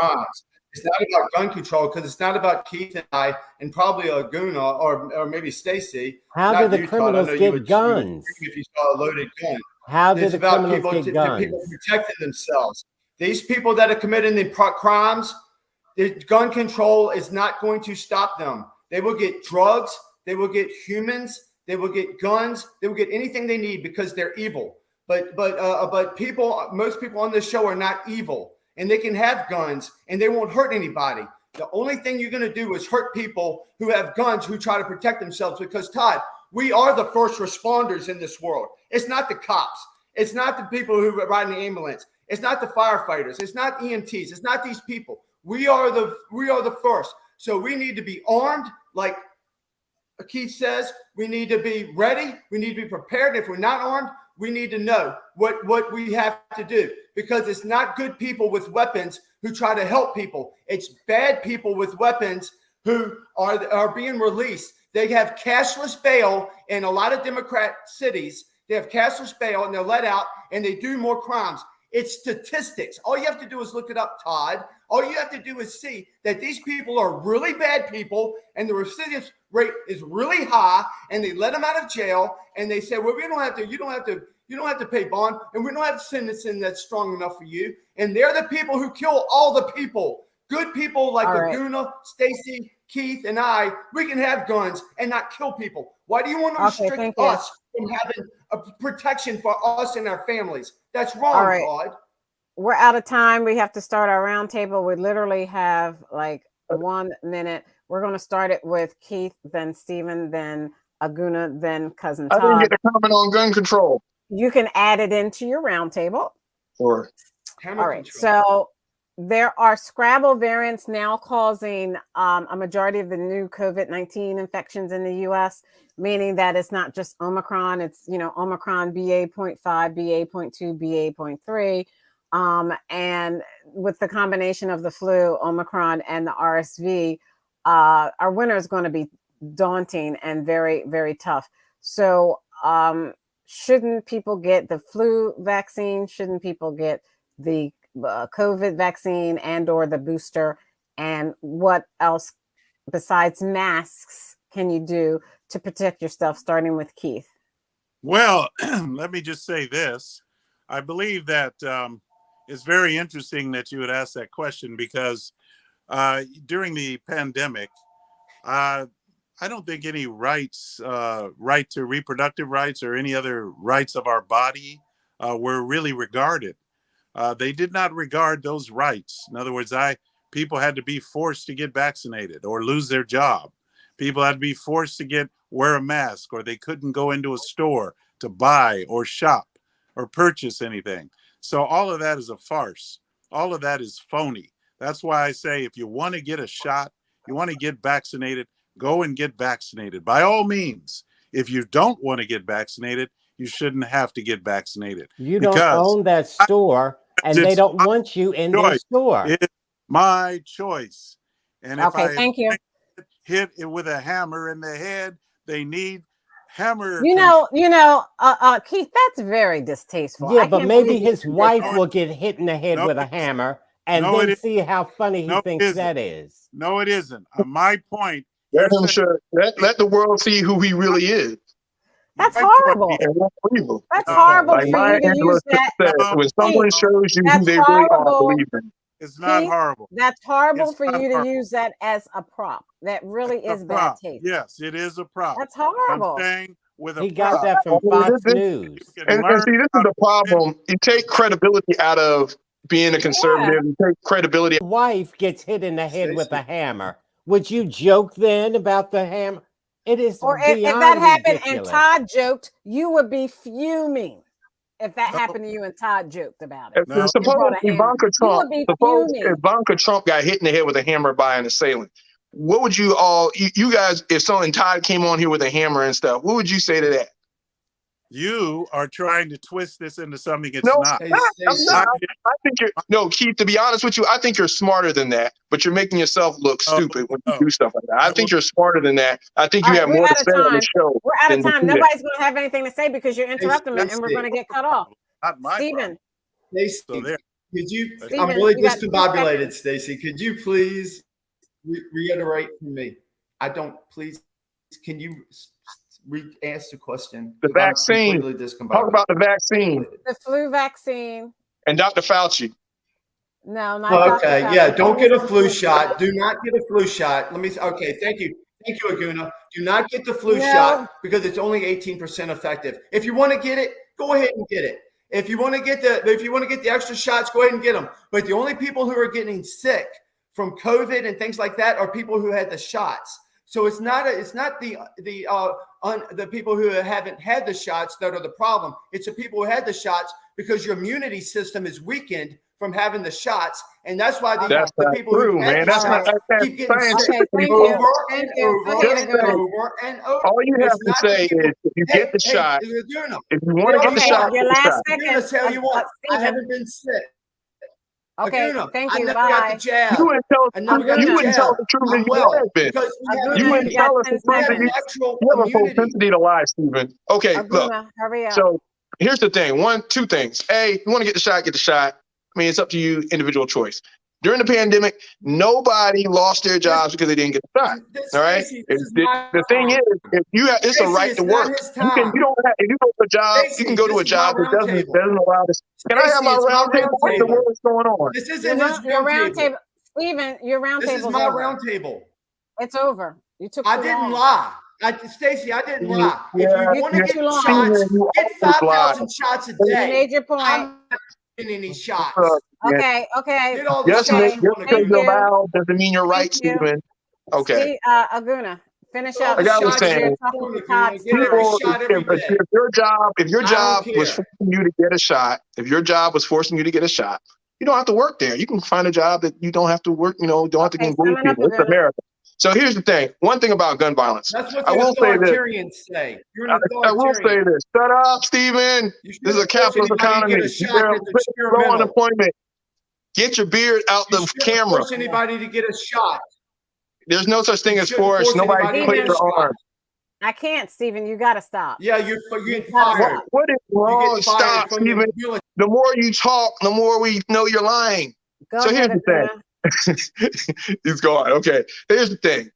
It's not about gun control because it's not about Keith and I and probably Aguna or maybe Stacy.
How do the criminals get guns?
If you saw a loaded gun.
How do the criminals get guns?
People protecting themselves. These people that are committing the crimes, the gun control is not going to stop them. They will get drugs. They will get humans. They will get guns. They will get anything they need because they're evil. But most people on this show are not evil. And they can have guns and they won't hurt anybody. The only thing you're going to do is hurt people who have guns who try to protect themselves because, Todd, we are the first responders in this world. It's not the cops. It's not the people who ride in the ambulance. It's not the firefighters. It's not EMTs. It's not these people. We are the first. So we need to be armed, like Keith says. We need to be ready. We need to be prepared. If we're not armed, we need to know what we have to do, because it's not good people with weapons who try to help people. It's bad people with weapons who are being released. They have cashless bail in a lot of Democrat cities. They have cashless bail and they're let out and they do more crimes. It's statistics. All you have to do is look it up, Todd. All you have to do is see that these people are really bad people and the recidivist rate is really high, and they let them out of jail and they say, well, you don't have to pay bond, and we don't have sentencing that's strong enough for you. And they're the people who kill all the people. Good people like Laguna, Stacy, Keith, and I, we can have guns and not kill people. Why do you want to restrict us from having a protection for us and our families? That's wrong, Todd.
We're out of time. We have to start our roundtable. We literally have like 1 minute. We're going to start it with Keith, then Stephen, then Aguna, then Cousin Todd.
I didn't get to comment on gun control.
You can add it into your roundtable.
Or
all right. So there are Scrabble variants now causing a majority of the new COVID-19 infections in the U.S., meaning that it's not just Omicron. It's, Omicron BA.5, BA.2, BA.3. And with the combination of the flu, Omicron, and the RSV, our winter is going to be daunting and very, very tough. So shouldn't people get the flu vaccine? Shouldn't people get the COVID vaccine and or the booster? And what else besides masks can you do to protect yourself, starting with Keith?
Well, let me just say this. I believe that it's very interesting that you would ask that question, because during the pandemic, I don't think any rights, right to reproductive rights or any other rights of our body were really regarded. They did not regard those rights. In other words, people had to be forced to get vaccinated or lose their job. People had to be forced to wear a mask, or they couldn't go into a store to buy or shop or purchase anything. So all of that is a farce. All of that is phony. That's why I say, if you want to get a shot, you want to get vaccinated, go and get vaccinated. By all means. If you don't want to get vaccinated, you shouldn't have to get vaccinated.
You don't own that store, and they don't want you in their store.
It's my choice. And if I
thank you.
hit it with a hammer in the head, they need hammer.
Keith, that's very distasteful.
Yeah, but maybe his wife will get hit in the head with a hammer, and then see how funny he thinks that is.
No, it isn't. My point.
Let the world see who he really is.
That's horrible. That's horrible for you to use that.
When someone shows you who they really are, believe them.
It's not horrible.
That's horrible for you to use that as a prop. That really is bad taste.
Yes, it is a prop.
That's horrible.
I'm saying with a
he got that from Fox News.
And see, this is the problem. You take credibility out of being a conservative. You take credibility.
Wife gets hit in the head with a hammer. Would you joke then about the hammer? It is.
Or if that happened and Todd joked, you would be fuming. If that happened to you and Todd joked about it.
Suppose Ivanka Trump got hit in the head with a hammer by an assailant. What would you guys, if someone Todd came on here with a hammer and stuff, what would you say to that?
You are trying to twist this into something it's not.
I'm not. I think Keith, to be honest with you, I think you're smarter than that, but you're making yourself look stupid when you do stuff like that. I think you're smarter than that. I think you have more to say on the show.
We're out of time. Nobody's going to have anything to say because you're interrupting them, and we're going to get cut off. Stephen.
Could you? I'm really discombobulated, Stacey. Could you please reiterate for me? Can you ask the question?
The vaccine. Talk about the vaccine.
The flu vaccine.
And Dr. Fauci.
No, not
okay.
Dr. Fauci.
Yeah, don't get a flu shot. Do not get a flu shot. Okay, thank you. Thank you, Aguna. Do not get the flu shot because it's only 18% effective. If you want to get it, go ahead and get it. If you want to get the extra shots, go ahead and get them. But the only people who are getting sick from COVID and things like that are people who had the shots. So it's not the people who haven't had the shots that are the problem. It's the people who had the shots because your immunity system is weakened from having the shots, and that's why the
That's not
people
true,
who had
man.
the
That's not
shots
that's
keep getting sick
scientifically
over
proven.
and over
Go ahead,
and
Aguna.
over and over.
All you have
It's
to
not
say
the people.
is if you get the shot,
Aguna,
if you want to get the
Okay,
shot,
your
get the
last
shot.
second.
Aguna, tell you what, I
Stephen.
haven't been sick.
Okay,
Aguna,
thank
I
you.
never got the
Bye.
jab.
You wouldn't tell
I never got
you
the
wouldn't tell
jab.
the truth
I'm
if you
well
had been.
because we have
Aguna,
You wouldn't
you got
tell us
10
the truth if you
seconds.
have a
immunity.
propensity to lie, Stephen. Okay, look.
Aguna, hurry up.
So here's the thing. Two things. A, you want to get the shot, get the shot. I mean, it's up to you, individual choice. During the pandemic, nobody lost their jobs because they didn't get the shot. All right. The thing is, if you have, it's a right to work. You don't have. If you go to a job, you can go to a job that doesn't allow this. Can I have my round table? What in the world is going on?
This isn't
your round table. Stephen, your round table.
This is my round table.
It's over. You took.
I didn't lie. Stacey, I didn't lie.
Yeah,
if you want to get shots, get 5,000 shots a day.
You made your point.
I'm not getting any shots.
Okay.
Get all
Just
shots
because you're loud doesn't mean you're right, Stephen. Okay.
Aguna, finish up.
Like I was saying, people, if your job was forcing you to get a shot, you don't have to work there. You can find a job that you don't have to work, don't have to engage people. It's America. So here's the thing. One thing about gun violence.
That's what the authoritarians say. You're an authoritarian.
I will say this. Shut up, Stephen. This is a capitalist economy. Low unemployment. Get your beard out the camera.
Force anybody to get a shot.
There's no such thing as force. Nobody put your arm.
I can't, Stephen. You got to stop.
Yeah, you're getting fired.
What is wrong? Stop, Stephen. The more you talk, the more we know you're lying. So here's the thing. He's gone. Okay. Here's the thing.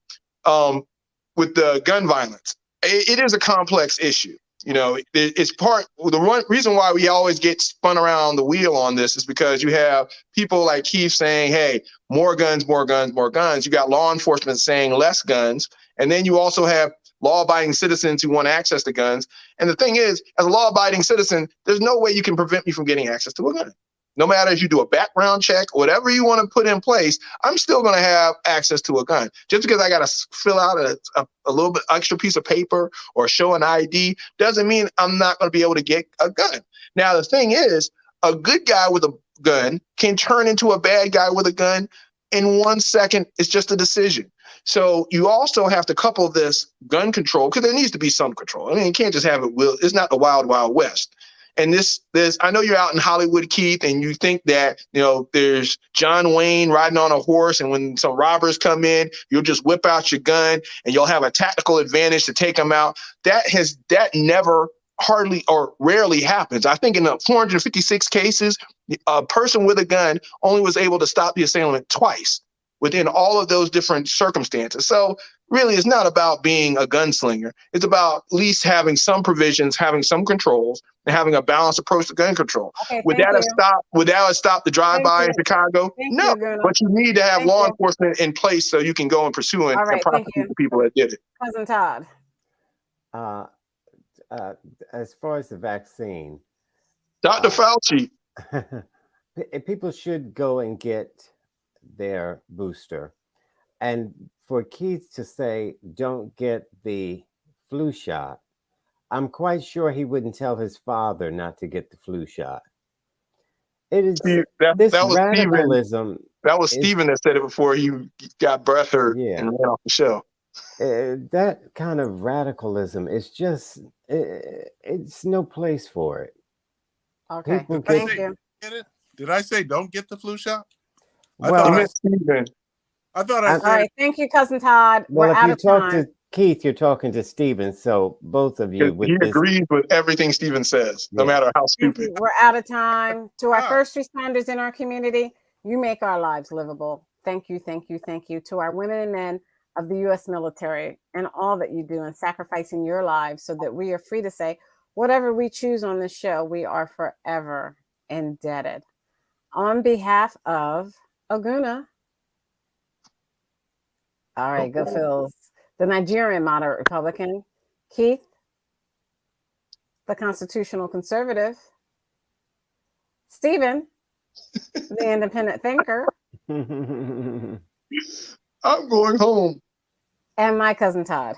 With the gun violence, it is a complex issue. It's the reason why we always get spun around the wheel on this is because you have people like Keith saying, hey, more guns, more guns, more guns. You got law enforcement saying less guns. And then you also have law-abiding citizens who want access to guns. And the thing is, as a law-abiding citizen, there's no way you can prevent me from getting access to a gun. No matter if you do a background check, whatever you want to put in place, I'm still going to have access to a gun. Just because I got to fill out a little bit extra piece of paper or show an ID doesn't mean I'm not going to be able to get a gun. Now, the thing is, a good guy with a gun can turn into a bad guy with a gun in 1 second. It's just a decision. So you also have to couple this gun control, because there needs to be some control. I mean, you can't just have it. It's not the wild, wild west. And this, I know you're out in Hollywood, Keith, and you think that, there's John Wayne riding on a horse, and when some robbers come in, you'll just whip out your gun and you'll have a tactical advantage to take them out. That never hardly or rarely happens. I think in the 456 cases, a person with a gun only was able to stop the assailant twice within all of those different circumstances. So really, it's not about being a gunslinger. It's about at least having some provisions, having some controls, and having a balanced approach to gun control.
Okay,
would that
have stopped the drive-by in Chicago? No, but you need to have law enforcement in place so you can go and pursue and prosecute the people that did it.
Cousin Todd.
As far as the vaccine,
Dr. Fauci,
people should go and get their booster. And for Keith to say, don't get the flu shot, I'm quite sure he wouldn't tell his father not to get the flu shot. It is this radicalism.
That was Stephen that said it before he got breath hurt and ran off the show.
That kind of radicalism is just, it's no place for it.
Okay, thank you.
Did I say don't get the flu shot?
Well,
I thought I said.
All right, thank you, Cousin Todd.
Well,
We're out of time.
If you talk to Keith, you're talking to Stephen, so both of you.
He agrees with everything Stephen says, no matter how stupid.
We're out of time. To our first responders in our community, you make our lives livable. Thank you, thank you, thank you. To our women and men of the U.S. military and all that you do in sacrificing your lives so that we are free to say whatever we choose on this show, we are forever indebted. On behalf of Aguna. All right, go Phils. The Nigerian moderate Republican. Keith, the constitutional conservative. Stephen, the independent thinker.
I'm going home.
And my cousin Todd.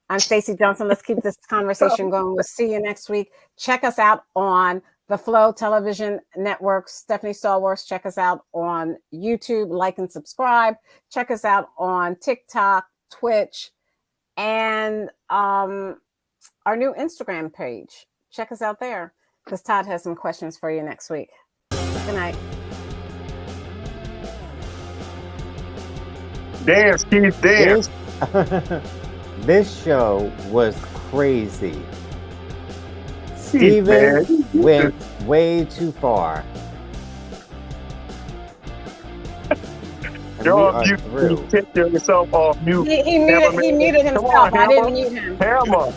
I'm Stacey Johnson. Let's keep this conversation going. We'll see you next week. Check us out on the Flow Television Network. Stephanie Stallworth. Check us out on YouTube. Like and subscribe. Check us out on TikTok, Twitch, and our new Instagram page. Check us out there because Todd has some questions for you next week. Good night.
Dance, Keith, dance.
This show was crazy. Steven went way too far.
You're you take yourself off mute.
He muted himself. I didn't mute him.
Hammer.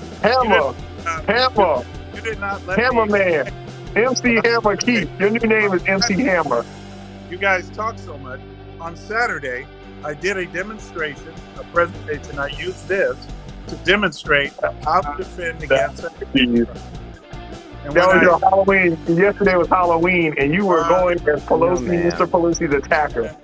You did not let
Hammer
me.
Man. MC Hammer Keith. Your new name is MC Hammer.
You guys talk so much. On Saturday, I did a demonstration, a presentation. I used this to demonstrate how to defend against it. That
was your Halloween. Yesterday was Halloween, and you were going as Pelosi, Mr. Pelosi's attacker.